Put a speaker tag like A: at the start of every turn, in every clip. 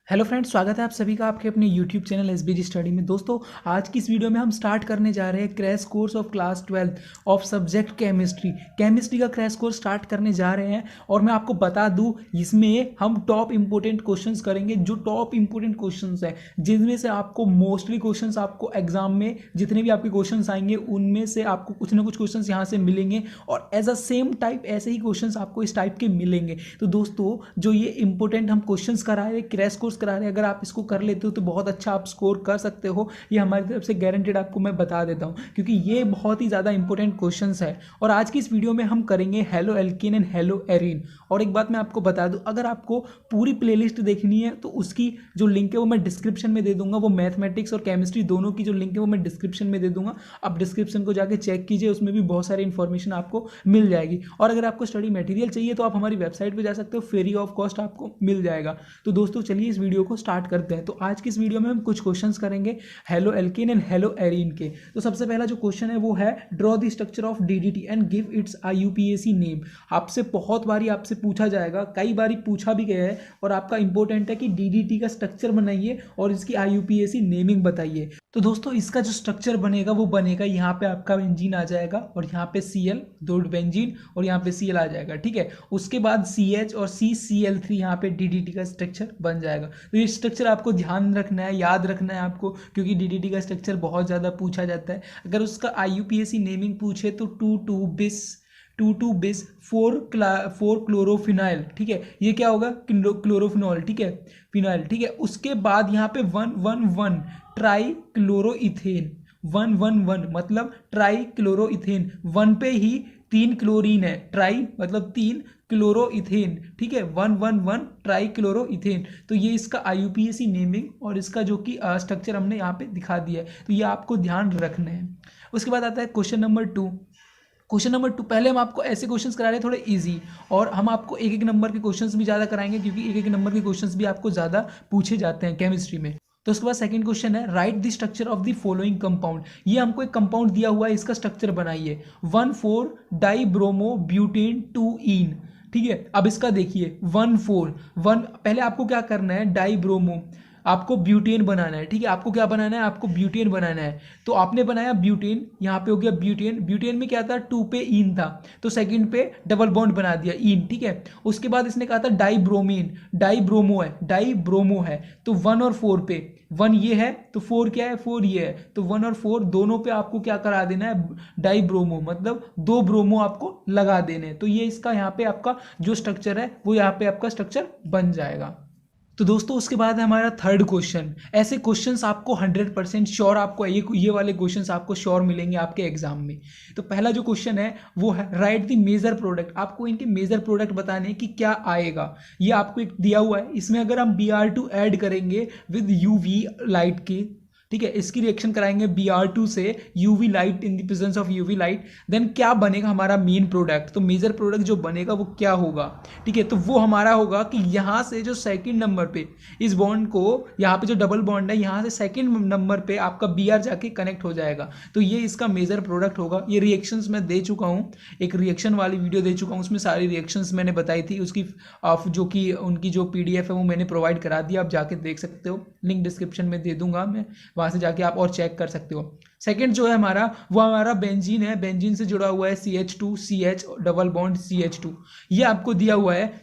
A: Hello friends, स्वागत है आप सभी का आपके अपने यूट्यूब चैनल एसबीजी स्टडी में। दोस्तों, आज की इस वीडियो में हम स्टार्ट करने जा रहे हैं crash course of class 12 of subject chemistry का क्रैश कोर्स स्टार्ट करने जा रहे हैं। और मैं आपको बता दूं, इसमें हम टॉप इंपोर्टेंट क्वेश्चंस करेंगे, जो टॉप इंपोर्टेंट क्वेश्चंस हैं, जिनमें से आपको मोस्टली क्वेश्चंस आपको एग्जाम में जितने भी आपके क्वेश्चंस आएंगे उनमें से आपको कुछ ना कुछ क्वेश्चंस यहाँ से मिलेंगे और एज अ सेम टाइप ऐसे ही क्वेश्चंस आपको इस टाइप के मिलेंगे। तो दोस्तों, जो ये इंपॉर्टेंट हम क्वेश्चंस करा रहे हैं, क्रैश कोर्स करा रहे हैं, अगर आप इसको कर लेते हो तो बहुत अच्छा आप स्कोर कर सकते हो। ये हमारी तरफ से गारंटेड आपको मैं बता देता हूँ, क्योंकि ये बहुत ही ज़्यादा इंपॉर्टेंट क्वेश्चंस है। और आज की इस वीडियो में हम करेंगे hello alkene and hello arene. और एक बात मैं आपको बता दूं, अगर आपको पूरी प्लेलिस्ट देखनी है तो उसकी जो लिंक है वो मैं डिस्क्रिप्शन में दे दूंगा। वो मैथमेटिक्स और केमिस्ट्री दोनों की जो लिंक है वो मैं डिस्क्रिप्शन में दे दूंगा। आप डिस्क्रिप्शन को जाके चेक कीजिए, उसमें भी बहुत सारी इन्फॉर्मेशन आपको मिल जाएगी। और अगर आपको स्टडी मटेरियल चाहिए तो आप हमारी वेबसाइट पर जा सकते हो, फ्री ऑफ कॉस्ट आपको मिल जाएगा। तो दोस्तों, चलिए इस वीडियो को स्टार्ट करते हैं। तो आज की इस वीडियो में हम कुछ क्वेश्चंस करेंगे hello alkene and hello arene के। तो सबसे पहला जो क्वेश्चन है वो है draw the structure of DDT and give its IUPAC name. आपसे बहुत बारी आपसे पूछा जाएगा, कई बारी पूछा भी गया है, और आपका इंपॉर्टेंट है कि डीडीटी का स्ट्रक्चर बनाइए और इसकी आईयूपीएसी नेमिंग बताइए। तो दोस्तों, इसका जो स्ट्रक्चर बनेगा वो बनेगा, यहाँ पे आपका बेंजीन आ जाएगा और यहाँ पे Cl, दो बेंजीन, और यहाँ पे Cl आ जाएगा। ठीक है, उसके बाद CH और CCl3 यहाँ पे डीडीटी का स्ट्रक्चर बन जाएगा। तो ये स्ट्रक्चर आपको ध्यान रखना है, याद रखना है आपको, क्योंकि डीडीटी का स्ट्रक्चर बहुत ज़्यादा पूछा जाता है। अगर उसका आईयूपीएसी नेमिंग पूछे तो 2,2 bis 4 क्लोरोफिनाइल। ठीक है, ये क्या होगा? क्लोरोफिनॉल। ठीक है, फिनाइल। ठीक है, उसके बाद यहाँ पे 111 ट्राई क्लोरोइथेन। 111 मतलब ट्राई क्लोरोइथेन। 1 पे ही 3 क्लोरीन है, ट्राई मतलब 3 क्लोरोइथेन। ठीक है, 111 ट्राई क्लोरोइथेन। तो ये इसका आईयूपीएसी नेमिंग और इसका जो कि स्ट्रक्चर हमने यहाँ पे दिखा दिया है। तो ये आपको ध्यान रखना है। उसके बाद आता है क्वेश्चन नंबर 2। क्वेश्चन नंबर 2, पहले हम आपको ऐसे क्वेश्चंस करा रहे हैं थोड़े इजी, और हम आपको एक एक नंबर के क्वेश्चंस भी ज़्यादा कराएंगे, क्योंकि एक एक नंबर के क्वेश्चंस भी आपको ज़्यादा पूछे जाते हैं केमिस्ट्री में। तो उसके बाद सेकंड क्वेश्चन है right the structure of the following compound. ये हमको एक कंपाउंड दिया हुआ है, इसका स्ट्रक्चर बनाइए। 1,4 डाइब्रोमो ब्यूटेन 2ईन। ठीक है, अब इसका देखिए 1,4 पहले आपको क्या करना है, डाइब्रोमो आपको ब्यूटेन बनाना है। ठीक है, आपको क्या बनाना है? आपको ब्यूटेन बनाना है। तो आपने बनाया ब्यूटेन, यहाँ पे हो गया ब्यूटेन। ब्यूटेन में क्या था? 2 पे ईन था, तो सेकंड पे डबल बॉन्ड बना दिया, ईन। ठीक है, उसके बाद इसने कहा था डाइब्रोमीन, डाइब्रोमो है, तो 1 और 4 पे, 1 ये है तो 4 क्या है? 4 ये है, तो 1 और 4 दोनों पे आपको क्या करा देना है? डाइब्रोमो, मतलब 2 ब्रोमो आपको लगा देने। तो ये इसका यहाँ पे आपका जो स्ट्रक्चर है वो यहाँ पे आपका स्ट्रक्चर बन जाएगा। तो दोस्तों, उसके बाद है हमारा थर्ड क्वेश्चन। ऐसे क्वेश्चंस आपको 100% श्योर, आपको ये वाले क्वेश्चंस आपको श्योर मिलेंगे आपके एग्जाम में। तो पहला जो क्वेश्चन है वो है राइट द मेजर प्रोडक्ट। आपको इनके मेजर प्रोडक्ट बताने कि क्या आएगा। ये आपको एक दिया हुआ है, इसमें अगर हम Br2 ऐड करेंगे विद UV लाइट की, ठीक है, इसकी रिएक्शन कराएंगे Br2 से UV light, in the presence of UV light, then क्या बनेगा हमारा मेन प्रोडक्ट। तो मेजर प्रोडक्ट जो बनेगा वो क्या होगा? ठीक है, तो वो हमारा होगा कि यहाँ से जो सेकंड नंबर पे इस बॉन्ड को, यहाँ पे जो डबल बॉन्ड है, यहाँ से सेकंड नंबर पे आपका Br जाके कनेक्ट हो जाएगा। तो ये इसका मेजर प्रोडक्ट होगा। ये रिएक्शंस मैं दे चुका हूँ, एक रिएक्शन वाली वीडियो दे चुका हूँ, उसमें सारी रिएक्शंस मैंने बताई थी। उसकी जो कि उनकी जो PDF है वो मैंने प्रोवाइड करा दिया, आप जाके देख सकते हो, लिंक डिस्क्रिप्शन में दे दूंगा मैं, वहां से जाके आप और चेक कर सकते हो। सेकंड जो है हमारा, वो हमारा बेंजीन है। बेंजीन से जुड़ा हुआ है CH2 CH double bond CH2, ये आपको दिया हुआ है।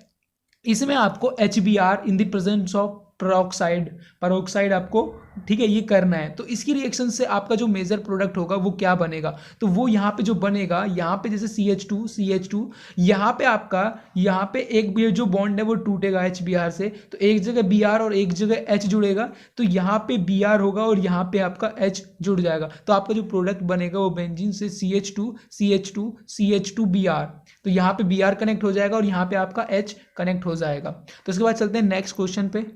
A: इसमें आपको HBr in the presence of peroxide आपको, ठीक है, ये करना है। तो इसकी रिएक्शन से आपका जो मेजर प्रोडक्ट होगा वो क्या बनेगा? तो वो यहाँ पे जो बनेगा, यहाँ पे जैसे CH2 यहाँ पे आपका, यहाँ पे एक भी जो बॉन्ड है वो टूटेगा HBr से, तो एक जगह Br और एक जगह H जुड़ेगा, तो यहाँ पे Br होगा और यहाँ पे आपका H जुड़ जाएगा। तो आपका जो प्रोडक्ट बनेगा वो बेंजीन से CH2Br, तो यहाँ पे Br कनेक्ट हो जाएगा और यहाँ पे आपका H कनेक्ट हो जाएगा। तो इसके बाद चलते हैं नेक्स्ट क्वेश्चन पे।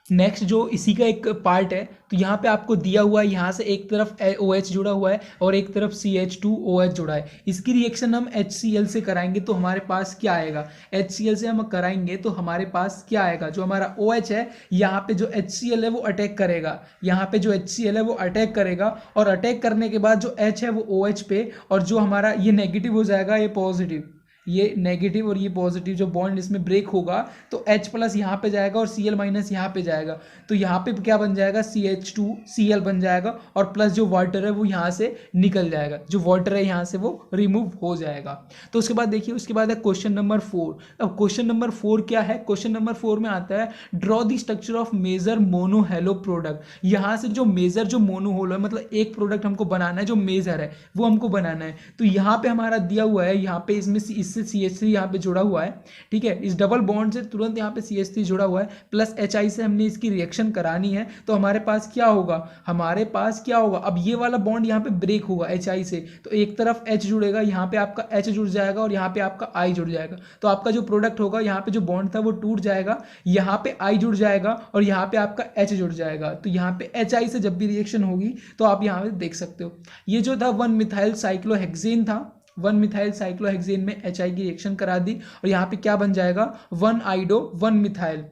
A: नेक्स्ट जो इसी का एक पार्ट है, तो यहाँ पे आपको दिया हुआ है, यहाँ से एक तरफ OH जुड़ा हुआ है और एक तरफ CH2OH जुड़ा है। इसकी रिएक्शन हम HCl से कराएंगे तो हमारे पास क्या आएगा? HCl से हम कराएंगे तो हमारे पास क्या आएगा? जो हमारा OH है, यहाँ पे जो HCl है वो अटैक करेगा, यहाँ पे जो HCl है वो अटैक करेगा, और अटैक करने के बाद जो H है वो OH पे, और जो हमारा ये नेगेटिव हो जाएगा, ये पॉजिटिव, ये नेगेटिव और ये पॉजिटिव जो बॉन्ड इसमें ब्रेक होगा तो H प्लस यहाँ पे जाएगा और Cl माइनस यहाँ पे जाएगा, तो यहाँ पे क्या बन जाएगा CH2Cl बन जाएगा और प्लस जो वाटर है वो यहाँ से निकल जाएगा, जो वाटर है यहाँ से वो रिमूव हो जाएगा। तो उसके बाद देखिए, उसके बाद है क्वेश्चन नंबर 4। अब क्वेश्चन नंबर 4 क्या है, क्वेश्चन नंबर 4 में आता है draw the structure of major monohalo product. यहाँ से जो मेजर जो मोनोहोलो है, मतलब एक प्रोडक्ट हमको बनाना है, जो मेजर है वो हमको बनाना है। तो यहाँ पे हमारा दिया हुआ है, यहाँ पे इसमें इससे CH3 यहाँ पे जुड़ा हुआ है, ठीक है, इस डबल बॉन्ड से तुरंत यहाँ पे CH3 जुड़ा हुआ है, प्लस HI से हमने इसकी रिएक्शन करानी है। तो हमारे पास क्या होगा, हमारे पास क्या होगा, अब ये वाला बॉन्ड यहाँ पे ब्रेक होगा HI से, तो एक तरफ H जुड़ेगा, यहाँ पे आपका H जुड़ जाएगा और यहाँ पे आपका I जुड़ जाएगा। तो आपका जो प्रोडक्ट होगा, यहाँ पे जो बॉन्ड था वो टूट जाएगा, यहाँ पे I जुड़ जाएगा और यहाँ पे आपका H जुड़ जाएगा। तो यहाँ पे HI से जब भी रिएक्शन होगी तो आप यहाँ पे देख सकते हो, ये जो था 1 मिथाइल साइक्लोहेक्सेन था, 1 मिथाइल साइक्लोहेक्सेन में HI की रिएक्शन करा दी और यहाँ पे क्या बन जाएगा 1 आइडो 1 मिथाइल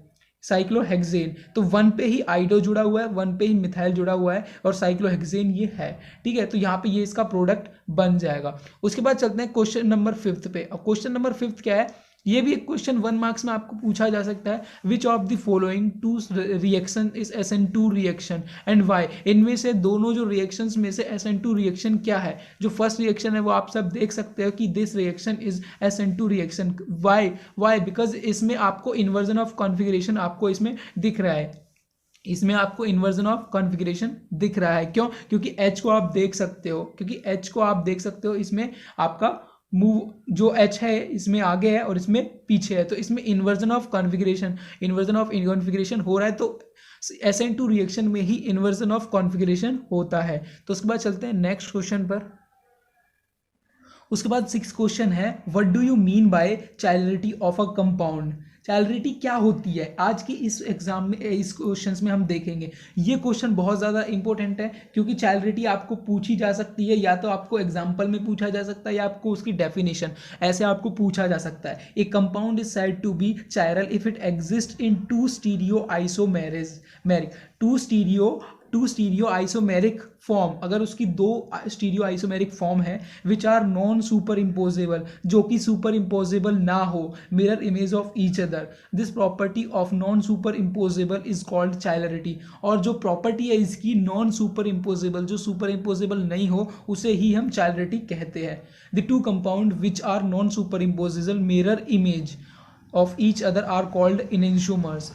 A: साइक्लोहेक्सेन। तो 1 पे ही आइडो जुड़ा हुआ है, 1 पे ही मिथाइल जुड़ा हुआ है और साइक्लोहेक्सेन ये है, ठीक है। तो यहाँ पे ये इसका प्रोडक्ट बन जाएगा। उसके बाद चलते हैं क्वेश्चन नंबर 5 पे। अब क्वेश्चन नंबर 5 क्या है, ये भी एक क्वेश्चन 1 मार्क्स में आपको पूछा जा सकता है। Which of the following two reaction is SN2 reaction and why. इनमें से दोनों जो रिएक्शंस में से SN2 रिएक्शन क्या है। जो फर्स्ट रिएक्शन है वो आप सब देख सकते हो कि this reaction is SN2 reaction. Why because इसमें आपको इन्वर्जन ऑफ कॉन्फिगरेशन आपको इसमें दिख रहा है, इसमें आपको इन्वर्जन ऑफ कॉन्फ़िगरेशन दिख रहा है। क्यों, क्योंकि H को आप देख सकते हो, क्योंकि H को आप देख सकते हो, इसमें आपका मूव जो H है इसमें आगे है और इसमें पीछे है, तो इसमें इन्वर्जन ऑफ कॉन्फ़िगरेशन हो रहा है। तो SN2 रिएक्शन में ही इन्वर्जन ऑफ कॉन्फ़िगरेशन होता है। तो उसके बाद चलते हैं नेक्स्ट क्वेश्चन पर। उसके बाद 6 क्वेश्चन है, what do you mean by chirality of a compound. Chirality क्या होती है, आज की इस एग्जाम में, इस क्वेश्चंस में हम देखेंगे। ये क्वेश्चन बहुत ज़्यादा इंपॉर्टेंट है क्योंकि चाइलरिटी आपको पूछी जा सकती है, या तो आपको एग्जाम्पल में पूछा जा सकता है या आपको उसकी डेफिनेशन ऐसे आपको पूछा जा सकता है। A compound is said to be chiral if it exist in two stereo isomeric form, अगर उसकी 2 स्टीरियो आइसोमेरिक फॉर्म है, which are non superimposable, जो कि सुपर इम्पोजेबल ना हो, mirror image of each other. This property of non superimposable is called chirality. और जो property है इसकी नॉन सुपर इम्पोजेबल, जो सुपर इम्पोजेबल नहीं हो, उसे ही हम चाइलरिटी कहते हैं। The 2 compound which are non superimposable mirror image of each other are called enantiomers.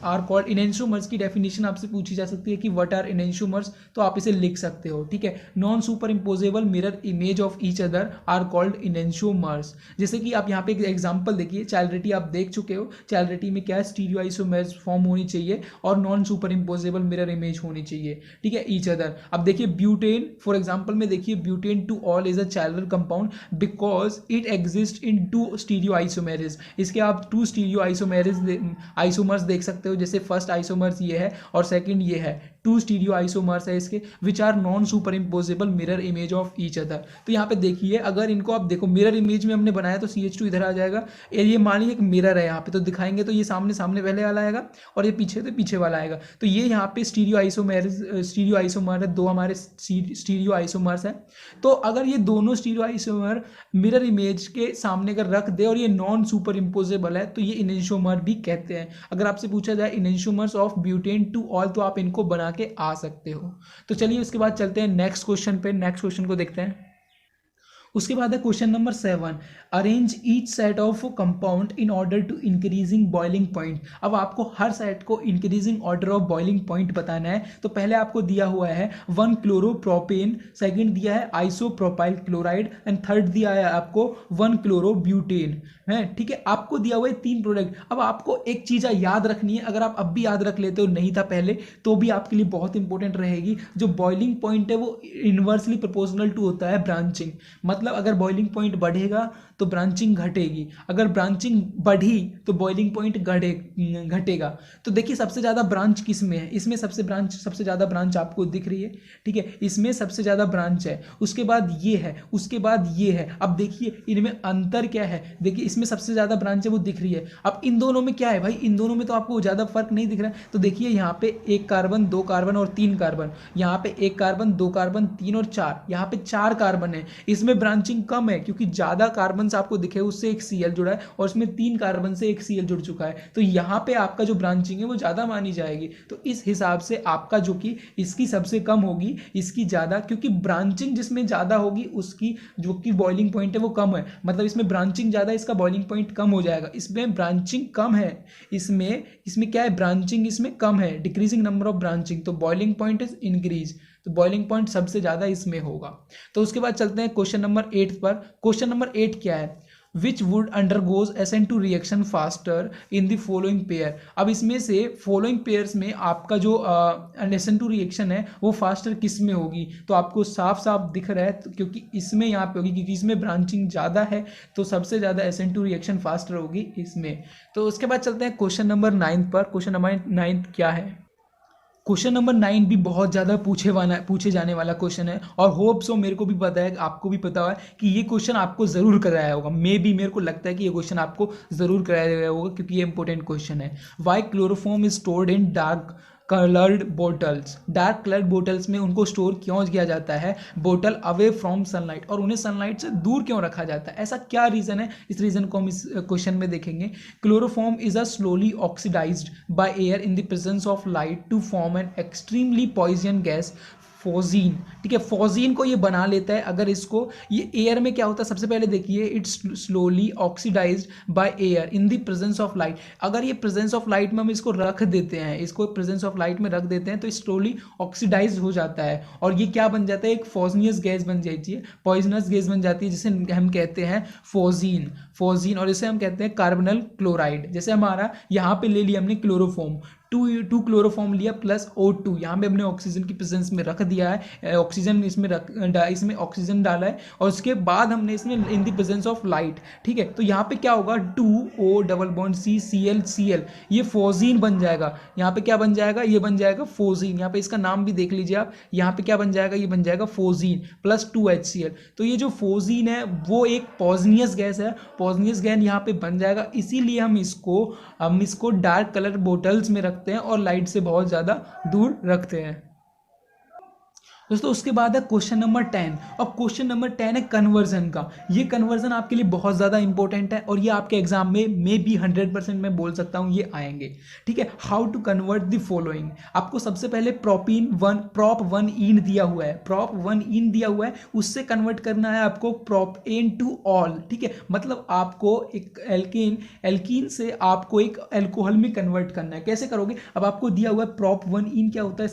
A: Enantiomers की डेफिनेशन आपसे पूछी जा सकती है कि व्हाट आर इनेंशोमर्स, तो आप इसे लिख सकते हो, ठीक है। Non superimposable mirror image of each other are called enantiomers. जैसे कि आप यहाँ पे एक एग्जांपल देखिए, चाइलरिटी आप देख चुके हो, चाइलरिटी में क्या है, स्टीरियो आइसोमर्स फॉर्म होनी चाहिए और non superimposable mirror image होनी चाहिए, ठीक है, ईच अदर। अब देखिए ब्यूटेन, फॉर एग्जाम्पल में देखिए, butane two ol is a chiral compound because it exist in 2 stereo isomers. इसके आप 2 स्टीरियो आइसोमर्स देख सकते हो, जैसे फर्स्ट आइसोमर्स ये है और सेकंड ये है, 2 स्टीरियो आइसोमर्स है इसके, which are non superimposable mirror image of each other. तो यहाँ पे देखिए, अगर इनको आप देखो मिरर इमेज में हमने बनाया तो CH2 इधर आ जाएगा, ये मान लीजिए एक मिरर है यहाँ पे, तो दिखाएंगे तो ये सामने पहले वाला आएगा और ये पीछे तो पीछे वाला आएगा। तो ये यहाँ पे स्टीरियो आइसोमर है, 2 हमारे स्टीरियो आइसोमर्स है। तो अगर ये दोनों स्टीरियो आइसोमर मिरर इमेज के सामने अगर रख दे और ये नॉन सुपर इम्पोजेबल है, तो ये इनेंशोमर भी कहते हैं। अगर आपसे पूछा जाए इनेंशोमर्स ऑफ ब्यूटेन टू ऑल, तो आप इनको बना के आ सकते हो। तो चलिए उसके बाद चलते हैं नेक्स्ट क्वेश्चन पे, नेक्स्ट क्वेश्चन को देखते हैं। उसके बाद है question number 7, arrange each set of compound in order to increasing boiling point. अब आपको हर सेट को increasing order of boiling point बताना है। तो पहले आपको दिया हुआ है 1 क्लोरोप्रोपेन, सेकंड दिया है आइसोप्रोपाइल क्लोराइड एंड थर्ड दिया है आपको 1 क्लोरोब्यूटेन है, ठीक है। आपको दिया हुआ है 3 प्रोडक्ट। अब आपको एक चीज़ याद रखनी है, अगर आप अब भी याद रख लेते हो, नहीं था पहले, तो भी आपके लिए बहुत इंपॉर्टेंट रहेगी। जो बॉइलिंग पॉइंट है वो इनवर्सली प्रोपोर्शनल टू होता है ब्रांचिंग। मतलब अगर बॉइलिंग पॉइंट बढ़ेगा तो ब्रांचिंग घटेगी, अगर ब्रांचिंग बढ़ी तो बॉइलिंग पॉइंट घटेगा। तो देखिए सबसे ज़्यादा ब्रांच किस में है, इसमें सबसे ज़्यादा ब्रांच आपको दिख रही है, ठीक है, इसमें सबसे ज़्यादा ब्रांच है। उसके बाद ये है, उसके बाद ये है। अब देखिए इनमें अंतर क्या है, देखिए इसमें सबसे ज़्यादा ब्रांच है वो दिख रही है। अब इन दोनों में क्या है भाई, इन दोनों में तो आपको ज़्यादा फर्क नहीं दिख रहा है। तो देखिए यहाँ पे 1 कार्बन 2 कार्बन और 3 कार्बन, यहाँ पे 1 कार्बन 2 कार्बन 3 और 4, यहाँ पे 4 कार्बन है। इसमें ब्रांचिंग कम है क्योंकि ज़्यादा कार्बन कार्बन आपको दिखे उससे एक Cl जुड़ा है और उसमें 3 कार्बन से एक Cl जुड़ चुका है, तो यहाँ पे आपका जो ब्रांचिंग है वो ज़्यादा मानी जाएगी। तो इस हिसाब से आपका जो कि इसकी सबसे कम होगी, इसकी ज़्यादा, क्योंकि ब्रांचिंग जिसमें ज़्यादा होगी उसकी जो कि बॉइलिंग पॉइंट है वो कम है, मतलब इसमें ब्रांचिंग ज़्यादा है, इसका बॉइलिंग पॉइंट कम हो जाएगा। इसमें ब्रांचिंग कम है, इसमें क्या है, ब्रांचिंग इसमें कम है, डिक्रीजिंग नंबर ऑफ ब्रांचिंग, तो बॉइलिंग पॉइंट इज इंक्रीज, तो बॉइलिंग पॉइंट सबसे ज़्यादा इसमें होगा। तो उसके बाद चलते हैं क्वेश्चन नंबर 8 पर। क्वेश्चन नंबर 8 क्या है, which would undergoes SN2 reaction faster in the following pair. अब इसमें से फॉलोइंग पेयर्स में आपका जो SN2 रिएक्शन है वो फास्टर किस में होगी, तो आपको साफ साफ दिख रहा है, तो क्योंकि इसमें यहाँ पे होगी, क्योंकि इसमें ब्रांचिंग ज़्यादा है, तो सबसे ज़्यादा SN2 रिएक्शन फास्टर होगी इसमें। तो उसके बाद चलते हैं क्वेश्चन नंबर 9 पर। क्वेश्चन नंबर 9 क्या है, क्वेश्चन नंबर 9 भी बहुत ज़्यादा पूछे जाने वाला क्वेश्चन है, और होप सो, मेरे को भी पता है, आपको भी पता है कि ये क्वेश्चन आपको ज़रूर कराया होगा। मेरे को लगता है कि ये क्वेश्चन आपको ज़रूर कराया गया होगा, क्योंकि ये इंपॉर्टेंट क्वेश्चन है। Why chloroform is stored in dark coloured bottles. Dark coloured bottles में उनको स्टोर क्यों किया जाता है, बोटल अवे फ्रॉम सनलाइट, और उन्हें सनलाइट से दूर क्यों रखा जाता है, ऐसा क्या रीज़न है, इस रीज़न को हम इस क्वेश्चन में देखेंगे। Chloroform is a slowly oxidised by air in the presence of light to form an extremely poison gas phosgene. ठीक है, फोजीन को ये बना लेता है। अगर इसको, ये एयर में क्या होता है, सबसे पहले देखिए, it's slowly oxidised by air in the presence of light. अगर ये प्रेजेंस ऑफ लाइट में हम इसको रख देते हैं, इसको प्रेजेंस ऑफ लाइट में रख देते हैं, तो स्लोली ऑक्सीडाइज हो जाता है, और ये क्या बन जाता है, एक पॉइजनस गैस बन जाती है, पॉइजनस गैस बन जाती है, जिसे हम कहते हैं फोजीन, और इसे हम कहते हैं कार्बोनल क्लोराइड। जैसे हमारा यहाँ पे ले लिया हमने क्लोरोफॉर्म, टू क्लोरोफॉर्म लिया प्लस O2, यहाँ पे हमने ऑक्सीजन की प्रेजेंस में रख दिया है, ऑक्सीजन इसमें ऑक्सीजन डाला है, और उसके बाद हमने इसमें इन द प्रेजेंस ऑफ लाइट। ठीक है, तो यहाँ पे क्या होगा, 2O डबल बॉन्ड Cl, ये फोजीन बन जाएगा। यहाँ पे क्या बन जाएगा, ये बन जाएगा फोजीन। यहाँ पे इसका नाम भी देख लीजिए आप, यहाँ पे क्या बन जाएगा, ये बन जाएगा फोजीन प्लस 2HCl। तो ये जो फोजीन है वो एक पॉइजनियस गैस है, पॉइजनियस गैस यहाँ पे बन जाएगा, इसीलिए हम इसको डार्क कलर बोटल्स में रखते हैं और लाइट से बहुत ज़्यादा दूर रखते हैं। दोस्तों उसके बाद है क्वेश्चन नंबर 10, और क्वेश्चन नंबर 10 है कन्वर्जन का। ये कन्वर्जन आपके लिए बहुत ज़्यादा इंपॉर्टेंट है, और ये आपके एग्जाम में भी 100% मैं बोल सकता हूँ ये आएंगे। ठीक है, how to convert the following. आपको सबसे पहले prop 1 इन दिया हुआ है, prop 1 इन दिया हुआ है, उससे कन्वर्ट करना है आपको prop n टू ऑल। ठीक है, मतलब आपको एक एल्कीन से आपको एक एल्कोहल में कन्वर्ट करना है। कैसे करोगे, अब आपको दिया हुआ है prop 1 इन क्या होता है,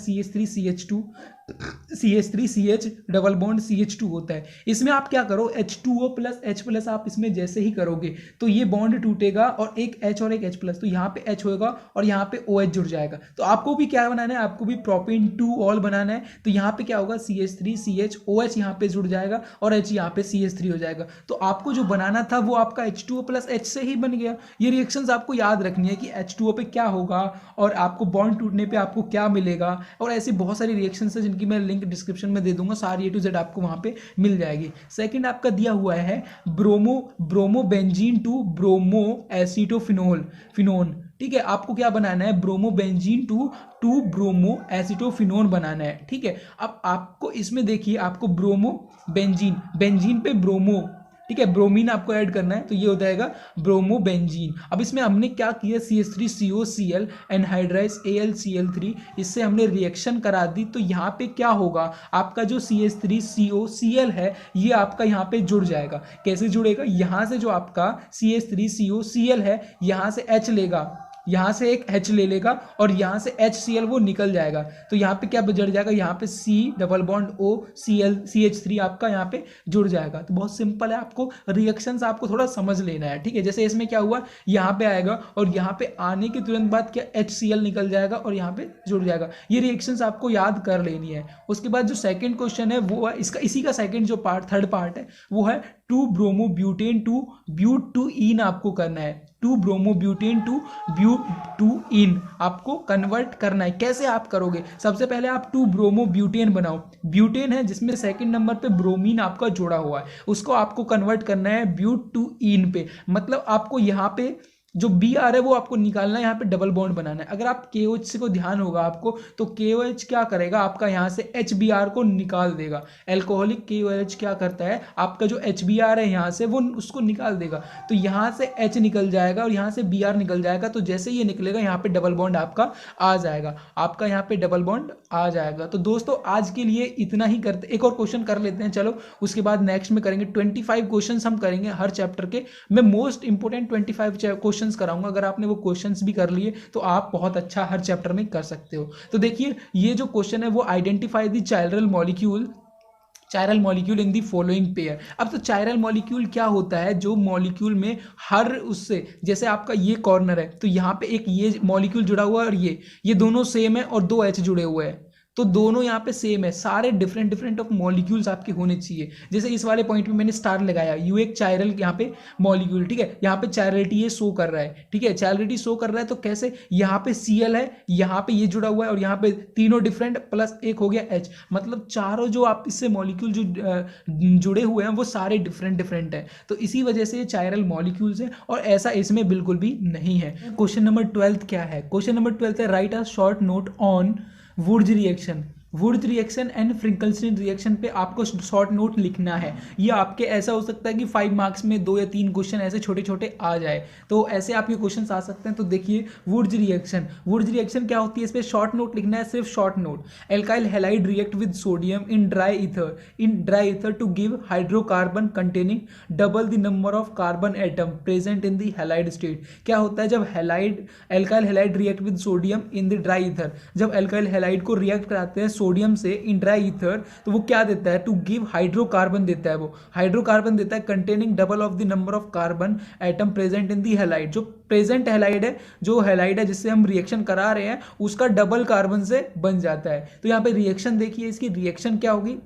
A: CH3CH डबल बॉन्ड CH2 होता है। इसमें आप क्या करो, H2O प्लस H प्लस आप इसमें जैसे ही करोगे तो ये बॉन्ड टूटेगा, और एक H और एक H प्लस, तो यहाँ पे H होगा और यहाँ पे OH जुड़ जाएगा। तो आपको भी क्या बनाना है, आपको भी प्रोपेन 2 ऑल बनाना है। तो यहाँ पे क्या होगा, CH3CH, OH यहाँ पे जुड़ जाएगा और H यहाँ पे CH3 हो जाएगा। तो आपको जो बनाना था वो आपका H2O प्लस H से ही बन गया। ये रिएक्शंस आपको याद रखनी है कि H2O पे क्या होगा और आपको बॉन्ड टूटने पे आपको क्या मिलेगा, और ऐसी बहुत सारी रिएक्शंस है जिनकी मैं लिंक डिस्क्रिप्शन में दे दूंगा, सारी A to Z आपको वहां पे मिल जाएगी। सेकंड आपका दिया हुआ है bromo benzene to bromo acetophenone. ठीक है, आपको क्या बनाना है, bromo benzene to bromo acetophenone बनाना है। ठीक है, अब आपको इसमें देखिए, आपको ब्रोमो बेंजीन पे ब्रोमो, ठीक है, ब्रोमीन आपको ऐड करना है, तो ये हो जाएगा ब्रोमो बेंजीन। अब इसमें हमने क्या किया, CH3COCl एनहाइड्राइज AlCl3, इससे हमने रिएक्शन करा दी। तो यहाँ पे क्या होगा, आपका जो CH3COCl है ये आपका यहाँ पे जुड़ जाएगा। कैसे जुड़ेगा, यहाँ से जो आपका CH3COCl है यहाँ से H लेगा, यहाँ से एक H ले लेगा और यहाँ से HCl वो निकल जाएगा। तो यहाँ पे क्या जुड़ जाएगा, यहाँ पे C double bond O CH3 आपका यहाँ पे जुड़ जाएगा। तो बहुत सिंपल है, आपको रिएक्शंस आपको थोड़ा समझ लेना है। ठीक है, जैसे इसमें क्या हुआ, यहाँ पे आएगा और यहाँ पे आने के तुरंत बाद क्या HCl निकल जाएगा और यहाँ पे जुड़ जाएगा। ये रिएक्शंस आपको याद कर लेनी है। उसके बाद जो सेकेंड क्वेश्चन है वो है इसी का सेकेंड जो थर्ड पार्ट है वो है 2 bromo butane two but two ene आपको करना है। 2 bromo butane two but two ene आपको कन्वर्ट करना है। कैसे आप करोगे, सबसे पहले आप 2 ब्रोमो ब्यूटेन बनाओ। ब्यूटेन है जिसमें सेकंड नंबर पे ब्रोमीन आपका जुड़ा हुआ है, उसको आपको कन्वर्ट करना है ब्यूट टू इन पे। मतलब आपको यहाँ पे जो बी आर है वो आपको निकालना है, यहाँ पे डबल बॉन्ड बनाना है। अगर आप KOH को ध्यान होगा आपको, तो KOH क्या करेगा, आपका यहाँ से HBr को निकाल देगा। एल्कोहलिक KOH क्या करता है, आपका जो HBr है यहाँ से वो उसको निकाल देगा। तो यहाँ से H निकल जाएगा और यहाँ से Br निकल जाएगा। तो जैसे ये निकलेगा यहाँ पे डबल बॉन्ड आपका आ जाएगा, आपका यहाँ पे डबल बॉन्ड आ जाएगा। तो दोस्तों आज के लिए इतना ही करते, एक और क्वेश्चन कर लेते हैं चलो, उसके बाद नेक्स्ट में करेंगे 25 क्वेश्चन हम करेंगे हर चैप्टर के। मैं मोस्ट इंपोर्टेंट 25 क्वेश्चंस कराऊंगा। अगर आपने वो क्वेश्चंस भी कर लिए तो आप बहुत अच्छा हर चैप्टर में कर सकते हो। तो देखिए ये जो क्वेश्चन है वो identify the chiral molecule in the following pair. अब तो चाइरल मॉलिक्यूल क्या होता है, जो मॉलिक्यूल में हर उससे, जैसे आपका ये कॉर्नर है तो यहाँ पे एक ये मॉलिक्यूल जुड़ा हुआ है और ये दोनों सेम है और 2 H जुड़े हुए हैं, तो दोनों यहाँ पे सेम है। सारे डिफरेंट ऑफ मॉलिक्यूल्स आपके होने चाहिए। जैसे इस वाले पॉइंट में मैंने स्टार लगाया, यू एक चायरल यहाँ पे मॉलिक्यूल, ठीक है, यहाँ पे चायरलिटी ये शो कर रहा है, ठीक है, चायरलिटी शो कर रहा है। तो कैसे, यहाँ पे Cl है, यहाँ पे ये जुड़ा हुआ है और यहाँ पे तीनों डिफरेंट प्लस एक हो गया H, मतलब चारों जो आप इससे मॉलिक्यूल जो जुड़े हुए हैं वो सारे डिफरेंट है। तो इसी वजह से ये चायरल मॉलिक्यूल्स है और ऐसा इसमें बिल्कुल भी नहीं है। क्वेश्चन नंबर 12 क्या है, क्वेश्चन नंबर 12 है write a short note on Wurtz reaction and Finkelstein reaction पे आपको शॉर्ट नोट लिखना है। ये आपके ऐसा हो सकता है कि 5 मार्क्स में 2 या 3 क्वेश्चन ऐसे छोटे छोटे आ जाए, तो ऐसे आपके क्वेश्चन आ सकते हैं। तो देखिए वुर्ज रिएक्शन क्या होती है, इस पर शॉर्ट नोट लिखना है, सिर्फ short note. Alkyl halide react with sodium in dry ether to give hydrocarbon containing double the number of carbon atom present in the halide state. क्या होता है, जब alkyl halide react with sodium in the dry ether, जब alkyl halide को react कराते हैं sodium से इन dry ether, तो वो क्या देता है, टू गिव हाइड्रोकार्बन देता है, वो हाइड्रोकार्बन देता है containing double of the number of carbon atom present in the halide. जो प्रेजेंट हैलाइड है, जो हैलाइड है जिससे हम रिएक्शन करा रहे हैं, उसका डबल कार्बन से बन जाता है। तो यहाँ पे रिएक्शन देखिए, इसकी रिएक्शन क्या होगी,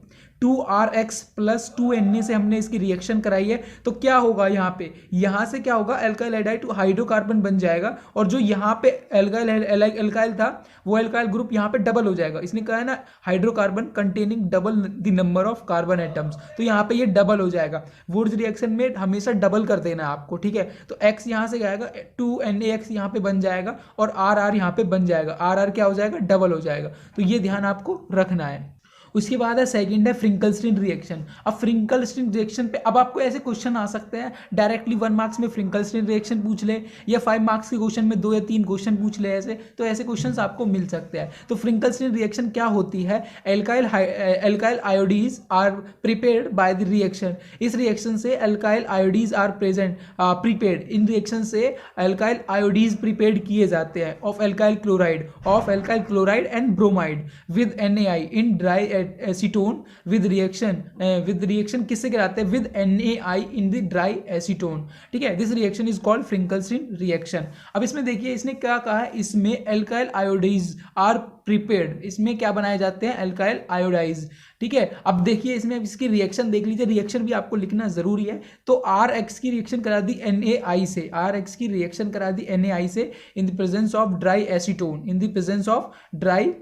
A: 2RX प्लस 2Na से हमने इसकी रिएक्शन कराई है। तो क्या होगा यहाँ से क्या होगा, एल्काइल हाइड्राइड हाइड्रोकार्बन बन जाएगा और जो यहाँ पे एल्काइल था वो एल्काइल ग्रुप यहाँ पे डबल हो जाएगा। इसने कहा है ना hydrocarbon containing double the number of carbon atoms, तो यहाँ पे ये डबल हो जाएगा। वुर्ज रिएक्शन में हमेशा डबल कर देना है आपको, ठीक है। तो X यहाँ से आएगा, 2NaX यहाँ पे बन जाएगा और RR यहाँ पे बन जाएगा, RR क्या हो जाएगा, डबल हो जाएगा। तो ये ध्यान आपको रखना है। उसके बाद है सेकंड है फ्रिंकलस्टीन रिएक्शन। अब फ्रिंकलस्टीन रिएक्शन पे अब आपको ऐसे क्वेश्चन आ सकते हैं डायरेक्टली 1 मार्क्स में फ्रिंकलस्टीन रिएक्शन पूछ ले, या 5 मार्क्स के क्वेश्चन में 2 या 3 क्वेश्चन पूछ ले, तो ऐसे क्वेश्चंस आपको मिल सकते हैं। तो फ्रिंकलस्टीन रिएक्शन क्या होती है, alkyl iodides are prepared by the reaction. इस रिएक्शन से एल्काइल आयोडीज आर प्रिपेयर्ड, इन रिएक्शन से एल्काइल आयोडीज प्रिपेयर्ड किए जाते हैं of alkyl chloride and bromide with NaI in dry acetone with reaction किससे कराते हैं, with NaI in the dry acetone, ठीक है। This reaction is called Finkelstein reaction. अब इसमें देखिए इसने क्या कहा है, इसमें एल्काइल आयोडाइज आर प्रिपेयर्ड, इसमें क्या बनाए जाते हैं, एल्काइल आयोडाइज, ठीक है। अब देखिए इसमें इसकी रिएक्शन देख लीजिए, रिएक्शन भी आपको लिखना जरूरी है। तो RX की रिएक्शन करा दी NaI से, RX की रिएक्शन करा दी NaI से इन the presence of dry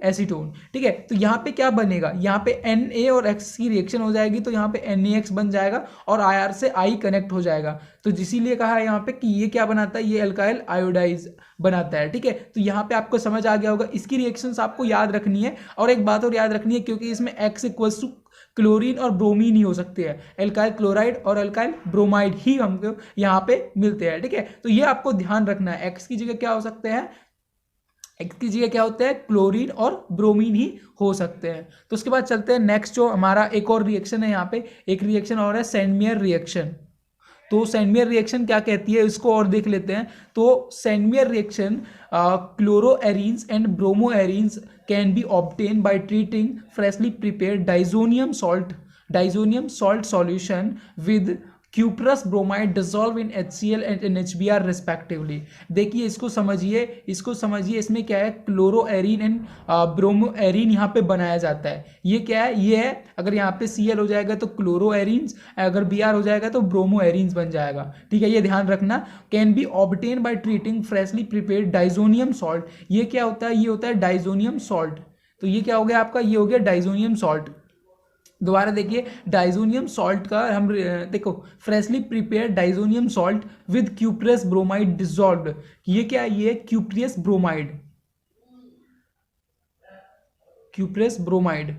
A: acetone, ठीक है। तो यहाँ पे क्या बनेगा, यहाँ पे Na और X की रिएक्शन हो जाएगी, तो यहाँ पे NaX बन जाएगा और IR से I कनेक्ट हो जाएगा। तो इसीलिए कहा है यहाँ पे कि ये क्या बनाता है, ये एल्काइल आयोडाइज बनाता है, ठीक है। तो यहाँ पे आपको समझ आ गया होगा। इसकी रिएक्शंस आपको याद रखनी है, और एक बात और याद रखनी है, क्योंकि इसमें X इक्वल्स टू क्लोरीन और ब्रोमीन ही हो सकते हैं, एल्काइल क्लोराइड और एल्काइल ब्रोमाइड ही हमको यहाँ पे मिलते हैं, ठीक है। तो ये आपको ध्यान रखना है, X की जगह क्या हो सकते हैं, X की जगह क्या होता है, क्लोरीन और ब्रोमीन ही हो सकते हैं। तो उसके बाद चलते हैं नेक्स्ट, जो हमारा एक और रिएक्शन है, यहाँ पे एक रिएक्शन और है सेंडमेयर रिएक्शन। तो सेंडमेयर रिएक्शन क्या कहती है, इसको और देख लेते हैं। तो Sandmeyer reaction chloroarenes and bromoarenes can be obtain by treating freshly prepared diazonium salt solution with cuprous bromide dissolve in HCl and NHBr respectively. देखिए इसको समझिए, इसमें क्या है, क्लोरोएरीन एंड ब्रोमोएरीन यहाँ पे बनाया जाता है। ये क्या है, ये है, अगर यहाँ पे Cl हो जाएगा तो क्लोरोएरीन्स, अगर Br हो जाएगा तो ब्रोमोएरीन्स बन जाएगा, ठीक है। ये ध्यान रखना, can be obtain by treating freshly prepared diazonium salt. ये क्या होता है, ये होता है डाइजोनियम सॉल्ट। तो ये क्या हो गया आपका, ये हो गया डाइजोनियम सॉल्ट। दोबारा देखिए, डाइजोनियम सॉल्ट का हम देखो, freshly prepare diazonium salt with cuprous bromide dissolved, ये क्या है, ये क्यूप्रियस ब्रोमाइड, क्यूप्रियस ब्रोमाइड,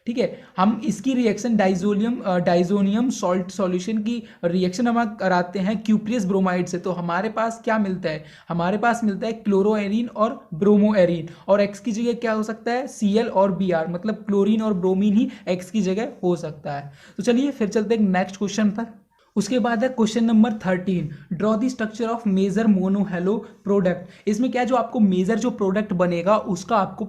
A: ठीक है। हम इसकी रिएक्शन डाइजोनियम सॉल्ट सॉल्यूशन की रिएक्शन हम कराते हैं क्यूप्रियस ब्रोमाइड से, तो हमारे पास क्या मिलता है, हमारे पास मिलता है क्लोरोएरिन और ब्रोमोएरिन, और एक्स की जगह क्या हो सकता है, Cl और Br, मतलब क्लोरीन और ब्रोमीन ही एक्स की जगह हो सकता है। तो चलिए फिर चलते हैं नेक्स्ट क्वेश्चन पर। उसके बाद है question number 13, draw the structure of major monohalo product. इसमें क्या है, जो आपको मेजर जो प्रोडक्ट बनेगा उसका आपको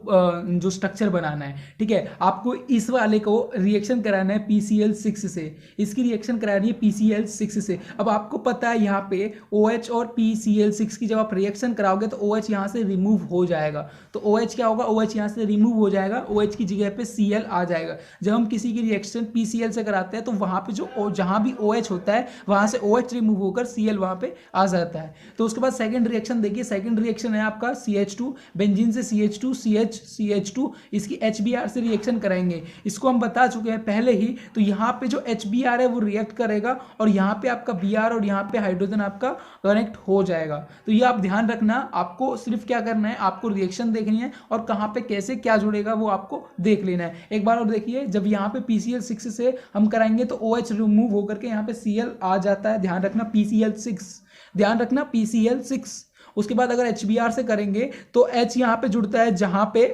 A: जो स्ट्रक्चर बनाना है, ठीक है। आपको इस वाले को रिएक्शन कराना है PCl6 से, इसकी रिएक्शन करानी है PCl6 से। अब आपको पता है यहाँ पे OH और PCl6 की जब आप रिएक्शन कराओगे तो OH यहाँ से रिमूव हो जाएगा, तो OH क्या होगा, OH यहाँ से रिमूव हो जाएगा, OH की जगह पे Cl आ जाएगा। जब हम किसी की रिएक्शन PCl से कराते हैं तो वहाँ पे जो जहाँ भी OH होता है वहां से OH रिमूव होकर Cl वहां पे आ जाता है। तो उसके बाद सेकंड रिएक्शन देखिए, सेकंड रिएक्शन है आपका CH2, बेंजीन से CH2 CH2, इसकी HBr से रिएक्शन कराएंगे, इसको हम बता चुके हैं पहले ही। तो यहाँ पे जो HBr है वो रिएक्ट करेगा और यहाँ पे आपका Br और यहाँ पे हाइड्रोजन आपका कनेक्ट हो जाएगा। तो ये आप ध्यान रखना, आपको सिर्फ क्या करना है, आपको रिएक्शन देखनी है और कहाँ पे कैसे क्या जुड़ेगा वो आपको देख लेना है। एक बार और देखिए, जब यहाँ पे PCl6 से हम कराएंगे तो OH रिमूव होकर के यहाँ पे Cl आ जाता है, ध्यान रखना PCl6, ध्यान रखना PCl6। उसके बाद अगर HBr से करेंगे तो H यहाँ पे जुड़ता है जहां पे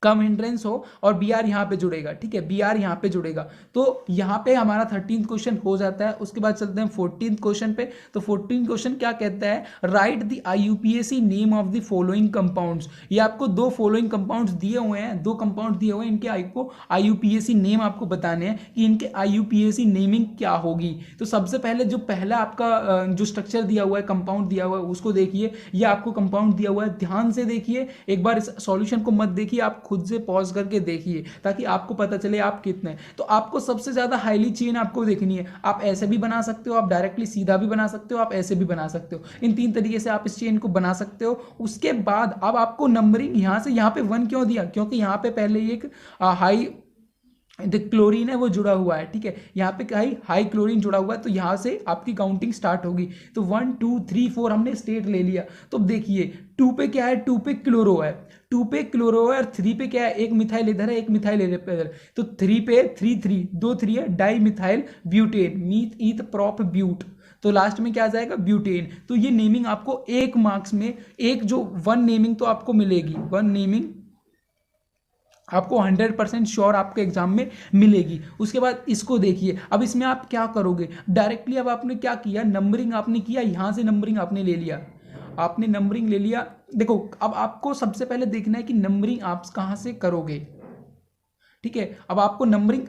A: कम हिंड्रेंस हो और Br यहाँ पे जुड़ेगा, ठीक है, Br यहाँ पे जुड़ेगा। तो यहाँ पे हमारा 13th क्वेश्चन हो जाता है। उसके बाद चलते हैं 14th क्वेश्चन पे। तो 14th क्वेश्चन क्या कहता है, right the IUPAC name of the following compounds. ये आपको दो फॉलोइंग कंपाउंड्स दिए हुए हैं, दो कंपाउंड दिए हुए हैं, इनके आपको IUPAC नेम आपको बताने हैं कि इनके IUPAC नेमिंग क्या होगी। तो सबसे पहले जो पहला आपका जो स्ट्रक्चर दिया हुआ है, कंपाउंड दिया हुआ है, उसको देखिए। ये आपको कंपाउंड दिया हुआ है, ध्यान से देखिए, एक बार इस सॉल्यूशन को मत देखिए, आप खुद से पॉज करके देखिए ताकि आपको पता चले आप कितने। तो आपको सबसे ज्यादा हाईली चेन आपको देखनी है, आप ऐसे भी बना सकते हो, आप डायरेक्टली सीधा भी बना सकते हो, आप ऐसे भी बना सकते हो, इन तीन तरीके से आप इस चेन को बना सकते हो। उसके बाद अब आपको नंबरिंग यहां से, यहां पे 1 क्यों दिया, क्योंकि यहां पे पहले एक हाई क्लोरीन है वो जुड़ा हुआ है, ठीक है, यहाँ पे क्या है, हाई क्लोरीन जुड़ा हुआ है, तो यहाँ से आपकी काउंटिंग स्टार्ट होगी। तो 1 2 3 4 हमने स्टेट ले लिया। तो देखिए 2 पे क्या है, 2 पे क्लोरो है, 2 पे क्लोरो है, और 3 पे क्या है, एक मिथाइल इधर है, एक मिथाइल इधर। तो 3 पे 3 2 3 है, dimethyl butane, meth eth prop but. तो लास्ट में क्या आ जाएगा, ब्यूटेन। तो ये नेमिंग आपको 1 मार्क्स में, एक जो 1 नेमिंग तो आपको मिलेगी, 1 नेमिंग आपको 100% श्योर आपके एग्जाम में मिलेगी। उसके बाद इसको देखिए, अब इसमें आप क्या करोगे, डायरेक्टली अब आपने क्या किया, नंबरिंग आपने किया, यहां से नंबरिंग आपने ले लिया, आपने नंबरिंग ले लिया। देखो अब आपको सबसे पहले देखना है कि नंबरिंग आप कहां से करोगे, ठीक है। अब आपको नंबरिंग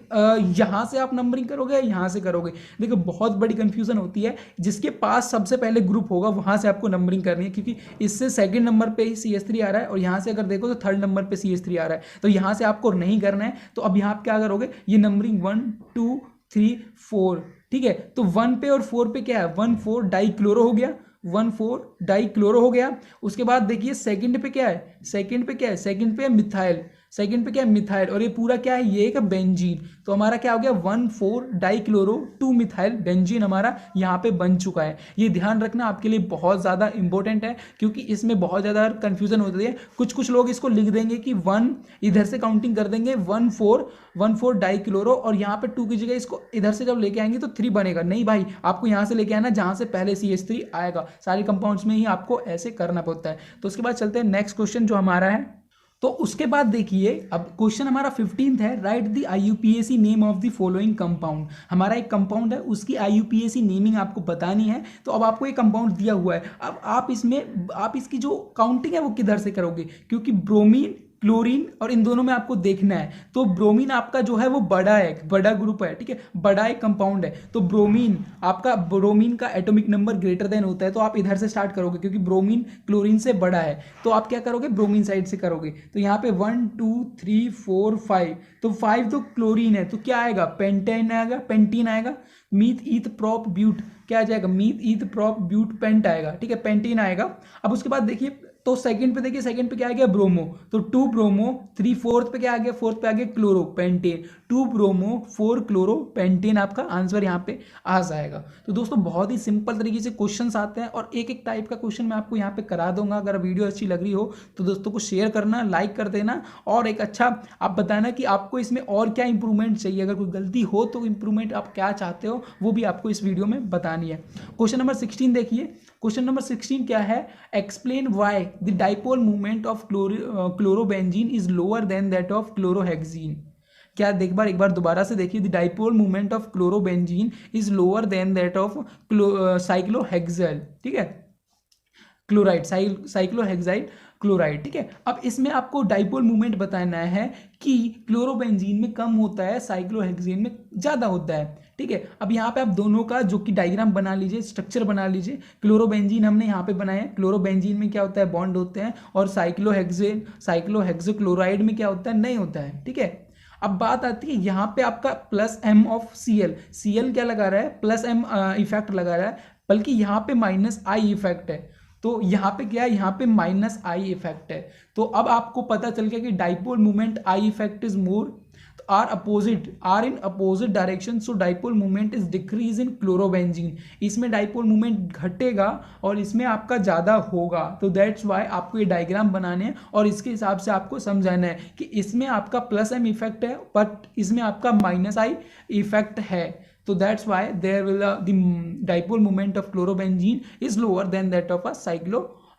A: यहां से आप नंबरिंग करोगे या यहां से करोगे, देखो बहुत बड़ी कंफ्यूजन होती है। जिसके पास सबसे पहले ग्रुप होगा वहां से आपको नंबरिंग करनी है, क्योंकि इससे सेकंड नंबर पे ही CH3 आ रहा है और यहां से अगर देखो तो थर्ड नंबर पे CH3 आ रहा है, तो यहां से आपको नहीं करना है। तो अब यहां आप क्या करोगे, ये नंबरिंग 1 2 3 4, ठीक है। तो 1 पे और 4 पे क्या है, 1 4 डाई क्लोरो हो गया, 1 4 डाई क्लोरो हो गया। उसके बाद देखिए सेकंड पे क्या है, सेकंड पे क्या है, सेकंड पे मिथाइल, सेकंड पे क्या है, मिथाइल, और ये पूरा क्या है, ये एक बेंजीन। तो हमारा क्या हो गया, 1 4 डाई क्लोरो 2 मिथाइल बेंजीन हमारा यहाँ पे बन चुका है। ये ध्यान रखना आपके लिए बहुत ज़्यादा इंपॉर्टेंट है, क्योंकि इसमें बहुत ज़्यादा कंफ्यूजन होती है। कुछ लोग इसको लिख देंगे कि 1 इधर से काउंटिंग कर देंगे, 1 4 डाई क्लोरो, और यहाँ पे 2 की जगह इसको इधर से जब लेके आएंगे तो 3 बनेगा। नहीं भाई, आपको यहाँ से लेके आना जहाँ से पहले CH3 आएगा, सारे कंपाउंड्स में ही आपको ऐसे करना पड़ता है। तो उसके बाद चलते हैं नेक्स्ट क्वेश्चन जो हमारा है। तो उसके बाद देखिए, अब क्वेश्चन हमारा 15th है, right the IUPAC name of the following compound. हमारा एक कंपाउंड है, उसकी IUPAC नेमिंग आपको बतानी है। तो अब आपको एक कंपाउंड दिया हुआ है, अब आप इसकी जो काउंटिंग है वो किधर से करोगे, क्योंकि ब्रोमीन क्लोरीन और इन दोनों में आपको देखना है। तो ब्रोमीन आपका जो है वो बड़ा है, बड़ा ग्रुप है, ठीक है, बड़ा एक कंपाउंड है। तो ब्रोमीन का एटॉमिक नंबर ग्रेटर देन होता है, तो आप इधर से स्टार्ट करोगे, क्योंकि ब्रोमीन क्लोरीन से बड़ा है। तो आप क्या करोगे, ब्रोमीन साइड से करोगे। तो यहाँ पे 1 2 3 4 5, तो 5 तो क्लोरीन है, तो क्या आएगा, पेंटीन आएगा। मीथ ईथ प्रोप ब्यूट क्या आ जाएगा, मीथ ईथ प्रोप ब्यूट पेंट आएगा, ठीक है, पेंटीन आएगा। अब उसके बाद देखिए तो सेकंड पे देखिए, सेकंड पे क्या आ गया ब्रोमो, तो 2 ब्रोमो, 3 फोर्थ पे क्या आ गया, फोर्थ पे आ गया chloro pentane, 2 bromo 4 chloro pentane, आपका आंसर यहाँ पे आ जाएगा। तो दोस्तों बहुत ही सिंपल तरीके से क्वेश्चंस आते हैं और एक एक टाइप का क्वेश्चन मैं आपको यहाँ पे करा दूंगा। अगर वीडियो अच्छी लग रही हो तो दोस्तों को शेयर करना, लाइक कर देना और एक अच्छा आप बताना कि आपको इसमें और क्या इंप्रूवमेंट चाहिए। अगर कोई गलती हो तो इंप्रूवमेंट आप क्या चाहते हो वो भी आपको इस वीडियो में बतानी है। क्वेश्चन नंबर 16 देखिए, क्वेश्चन नंबर 16 क्या है, explain why the dipole movement of chlorobenzene is lower than that of chlorohexene. क्या एक बार दोबारा से देखिए, the dipole movement of chlorobenzene is lower than that of cyclohexyl, ठीक है, क्लोराइड, साइक्लोहेक्साइल क्लोराइड, ठीक है। अब इसमें आपको डाइपोल मूवमेंट बताना है कि क्लोरोबेंजीन में कम होता है, साइक्लोहेक्सेन में ज़्यादा होता है, ठीक है। अब यहाँ पे आप दोनों का जो कि डायग्राम बना लीजिए, स्ट्रक्चर बना लीजिए। क्लोरोबेंजीन हमने यहाँ पे बनाया है, क्लोरोबेंजीन में क्या होता है, बॉन्ड होते हैं, और साइक्लोहेक्सोक्लोराइड में क्या होता है, नहीं होता है, ठीक है। अब बात आती है यहाँ पे आपका प्लस एम ऑफ Cl क्या लगा रहा है, प्लस एम इफेक्ट लगा रहा है, बल्कि यहाँ पे माइनस आई इफेक्ट है। तो यहाँ पे क्या है, यहाँ पे माइनस आई इफेक्ट है। तो अब आपको पता चल गया कि dipole movement I effect is more, are in opposite direction, so dipole movement is decrease in chlorobenzene. इसमें डाइपोल मूवमेंट घटेगा और इसमें आपका ज्यादा होगा। तो दैट्स वाई आपको ये डायग्राम बनाने हैं और इसके हिसाब से आपको समझाना है कि इसमें आपका प्लस एम इफेक्ट है बट इसमें आपका माइनस आई इफेक्ट है। So that's why there will the dipole moment of chlorobenzene is lower than that of a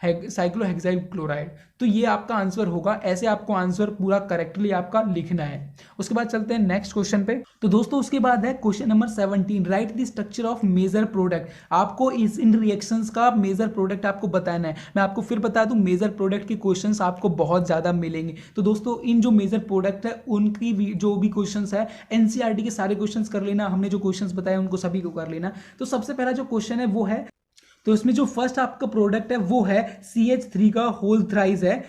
A: cyclohexyl chloride. तो ये आपका आंसर होगा, ऐसे आपको आंसर पूरा करेक्टली आपका लिखना है। उसके बाद चलते हैं नेक्स्ट क्वेश्चन पे। तो दोस्तों उसके बाद है question number 17, write the structure of major product. आपको इन रिएक्शंस का मेजर प्रोडक्ट आपको बताना है। मैं आपको फिर बता दूं, मेजर प्रोडक्ट के क्वेश्चंस आपको बहुत ज्यादा मिलेंगे। तो दोस्तों इन जो मेजर प्रोडक्ट है उनकी जो भी क्वेश्चंस है एनसीईआरटी के सारे क्वेश्चंस कर लेना, हमने जो क्वेश्चंस बताए उनको सभी को कर लेना। तो सबसे पहला जो क्वेश्चन है वो है, तो इसमें जो फर्स्ट आपका प्रोडक्ट है वो है CH3 का होल थ्राइस है,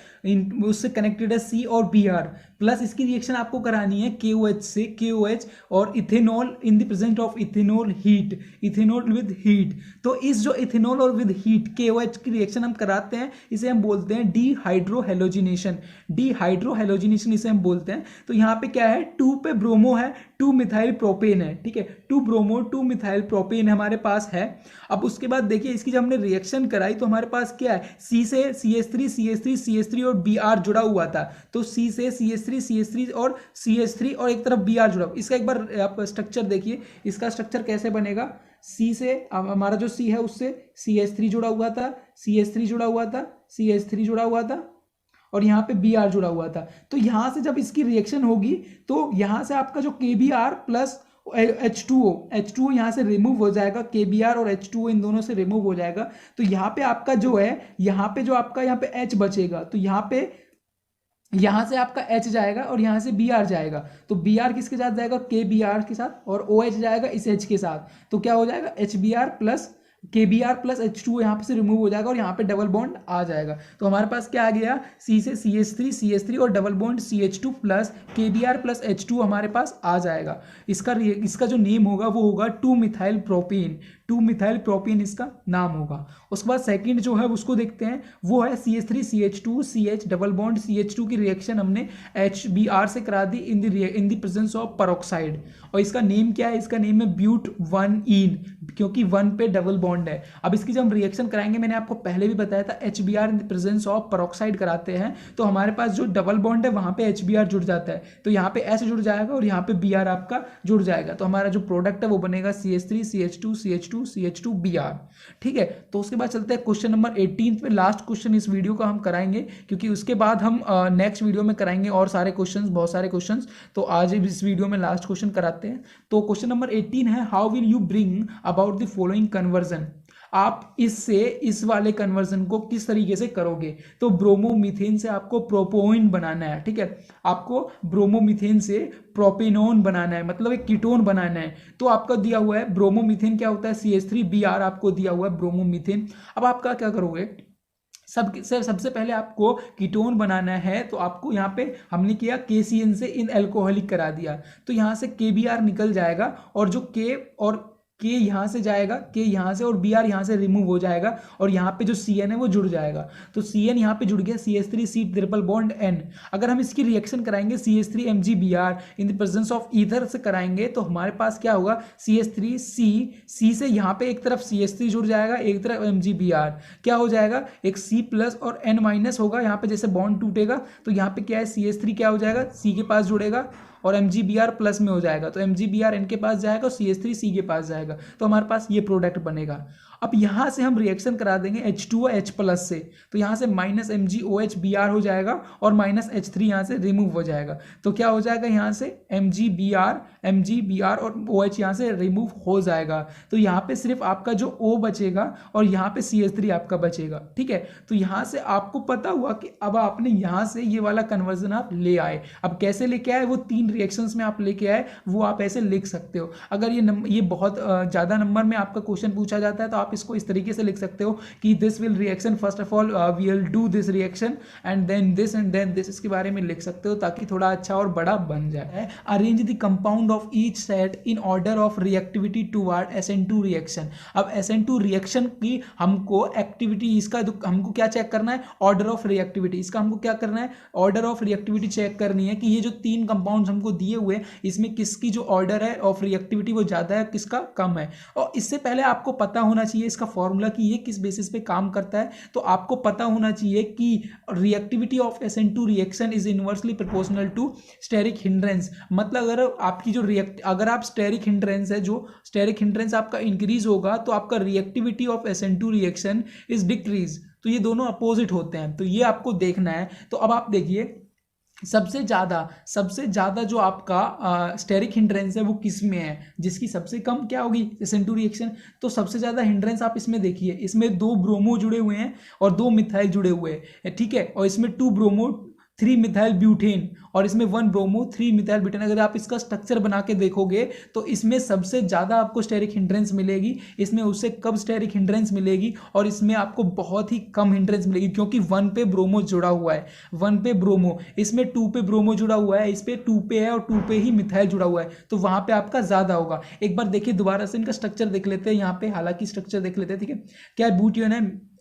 A: उससे कनेक्टेड है C और Br, प्लस इसकी रिएक्शन आपको करानी है KOH से, KOH और ethanol in the presence of ethanol heat, ethanol with heat. तो इस जो इथेनॉल और विद हीट KOH की रिएक्शन हम कराते हैं, इसे हम बोलते हैं डीहाइड्रोहेलोजिनेशन, डीहाइड्रोहेलोजिनेशन इसे हम बोलते हैं। तो यहाँ पे क्या है, 2 पे ब्रोमो है, 2 मिथाइल प्रोपेन है, ठीक है, 2 ब्रोमो 2 मिथाइल प्रोपेन हमारे पास है। अब उसके बाद देखिए इसकी जब हमने रिएक्शन कराई तो हमारे पास क्या है, C से CH3 और Br जुड़ा हुआ था। तो C से CH3 और CH3 और एक तरफ Br जुड़ा हुआ। इसका एक बार आप स्ट्रक्चर देखिए, इसका स्ट्रक्चर कैसे बनेगा, C से हमारा जो C है उससे CH3 जुड़ा हुआ था, CH3 जुड़ा हुआ था, CH3 जुड़ा हुआ था और यहाँ पे Br जुड़ा हुआ था। तो यहाँ से जब इसकी रिएक्शन होगी तो यहाँ से आपका जो KBr प्लस H2O यहाँ से रिमूव हो जाएगा, KBr और H2O इन दोनों से रिमूव हो जाएगा। तो यहाँ पे आपका जो है, यहाँ पे जो आपका यहाँ पे H बचेगा, तो यहाँ से आपका H जाएगा और यहाँ से Br जाएगा। तो Br किसके साथ जाएगा, KBr के साथ, और OH जाएगा इस H के साथ। तो क्या हो जाएगा, HBr plus KBr plus H2O यहाँ पे से रिमूव हो जाएगा और यहाँ पे डबल बॉन्ड आ जाएगा। तो हमारे पास क्या आ गया, C से CH3 और double bond CH2 plus KBr plus H2O हमारे पास आ जाएगा। इसका जो नेम होगा वो होगा 2 मिथाइल प्रोपेन इसका नाम होगा। उसके बाद सेकंड जो है उसको देखते हैं, वो है CH3CH2CH डबल बॉन्ड CH2 की रिएक्शन हमने HBr से करा दी in the presence of peroxide, और इसका नेम क्या है, इसका नेम है ब्यूट-1-ईन, क्योंकि 1 पे डबल बॉन्ड है। अब इसकी जब हम रिएक्शन कराएंगे, मैंने आपको पहले भी बताया था, HBr in the presence of peroxide कराते हैं तो हमारे पास जो डबल बॉन्ड है वहां पे HBr जुड़ जाता है, तो यहाँ पे H जुड़ जाएगा और यहाँ पे Br आपका जुड़ जाएगा। तो हमारा जो प्रोडक्ट है वो बनेगा CH3CH2CH2 Br, ठीक है। तो उसके बाद चलते हैं क्वेश्चन नंबर 18 पे, लास्ट क्वेश्चन इस वीडियो का हम कराएंगे क्योंकि उसके बाद हम नेक्स्ट वीडियो में कराएंगे और सारे क्वेश्चंस, बहुत सारे क्वेश्चंस। तो आज इस वीडियो में लास्ट क्वेश्चन कराते हैं। तो क्वेश्चन नंबर 18 है, how will you bring about the following conversion. आप इससे इस वाले कन्वर्जन को किस तरीके से करोगे। तो ब्रोमोमीथेन से आपको प्रोपोइन बनाना है, ठीक है, आपको ब्रोमोमीथेन से प्रोपेनोन बनाना है, मतलब एक कीटोन बनाना है। तो आपका दिया हुआ है ब्रोमोमीथेन क्या होता है, CH3Br आपको दिया हुआ है ब्रोमोमीथेन। अब आपका क्या करोगे, सबसे पहले आपको कीटोन बनाना है। तो आपको यहाँ पे हमने किया KCN से इन एल्कोहलिक करा दिया, तो यहाँ से KBr निकल जाएगा और जो K और के यहाँ से जाएगा, के यहाँ से, और बी आर यहाँ से रिमूव हो जाएगा और यहाँ पे जो सी एन है वो जुड़ जाएगा। तो सी एन यहाँ पे जुड़ गया, C H three C triple bond N. अगर हम इसकी रिएक्शन कराएंगे C H three M G B R in the presence of ether से कराएंगे तो हमारे पास क्या होगा, सी एच थ्री सी से यहाँ पे एक तरफ सी एच थ्री जुड़ जाएगा, एक तरफ एम जी बी आर, क्या हो जाएगा, एक सी प्लस और एन माइनस होगा। यहाँ पे जैसे बॉन्ड टूटेगा तो यहाँ पे क्या है, सी एच थ्री क्या हो जाएगा, सी के पास जुड़ेगा और M G B R plus में हो जाएगा, तो M G B R N के पास जाएगा और सी एच थ्री सी के पास जाएगा, तो हमारे पास ये प्रोडक्ट बनेगा। अब यहाँ से हम रिएक्शन करा देंगे H2O H प्लस से, तो यहाँ से minus M G O H B R हो जाएगा और माइनस एच थ्री यहाँ से रिमूव हो जाएगा, तो क्या हो जाएगा, यहाँ से एम जी बी आर और ओ एच यहाँ से रिमूव हो जाएगा। तो यहाँ पे सिर्फ आपका जो O बचेगा और यहाँ पे सी एच थ्री आपका बचेगा। ठीक है, तो यहाँ से आपको पता हुआ कि अब आपने यहाँ से ये वाला कन्वर्जन आप ले आए। अब कैसे लेके आए, वो 3 रिएक्शंस में आप लेके आए, वो आप ऐसे लिख सकते हो। अगर ये बहुत ज़्यादा नंबर में आपका क्वेश्चन पूछा जाता है तो आप इसको इस तरीके से लिख सकते हो कि this will reaction, first of all we will do this reaction and then this, इसके बारे में लिख सकते हो ताकि थोड़ा अच्छा और बड़ा बन जाए। Arrange the compound of each set in order of reactivity toward SN2 reaction. अब SN2 रिएक्शन की हमको एक्टिविटी, इसका हमको क्या चेक करना है, ऑर्डर ऑफ रिएक्टिविटी। इसका हमको क्या करना है, ऑर्डर ऑफ रिएक्टिविटी चेक करनी है कि ये जो 3 कंपाउंड्स हमको दिए हुए इसमें किसकी जो ऑर्डर है ऑफ रिएक्टिविटी वो ज़्यादा है, किसका कम है। और इससे पहले आपको पता होना चाहिए इसका फॉर्मूला कि ये किस बेसिस पे काम करता है। तो आपको पता होना चाहिए कि reactivity of SN2 reaction is inversely proportional to steric hindrance. मतलब अगर आप स्टेरिक हिंड्रेंस है, जो स्टेरिक हिंड्रेंस आपका इंक्रीज होगा तो आपका reactivity of SN2 reaction is decrease. तो ये दोनों अपोजिट होते हैं, तो ये आपको देखना है। तो अब आप देखिए सबसे ज़्यादा जो आपका स्टेरिक हिंड्रेंस है वो किस में है, जिसकी सबसे कम क्या होगी, SN2 रिएक्शन। तो सबसे ज़्यादा हिंड्रेंस आप इसमें देखिए, इसमें 2 ब्रोमो जुड़े हुए हैं और 2 मिथाइल जुड़े हुए हैं। ठीक है, और इसमें 2 ब्रोमो 3 मिथाइल ब्यूटेन और इसमें 1 ब्रोमो 3 मिथाइल ब्यूटेन। अगर आप इसका स्ट्रक्चर बना के देखोगे तो इसमें सबसे ज़्यादा आपको स्टेरिक हिंड्रेंस मिलेगी, इसमें उससे कम स्टेरिक हिंड्रेंस मिलेगी और इसमें आपको बहुत ही कम हिंड्रेंस मिलेगी, क्योंकि 1 पे ब्रोमो जुड़ा हुआ है, 1 पे ब्रोमो, इसमें 2 पे ब्रोमो जुड़ा हुआ है, इस पे 2 पे है और 2 पे ही मिथाइल जुड़ा हुआ है, तो वहाँ पे आपका ज़्यादा होगा। एक बार देखिए दोबारा से इनका स्ट्रक्चर देख लेते हैं, यहाँ पे हालांकि स्ट्रक्चर देख लेते हैं। ठीक है, क्या ब्यूटेन है,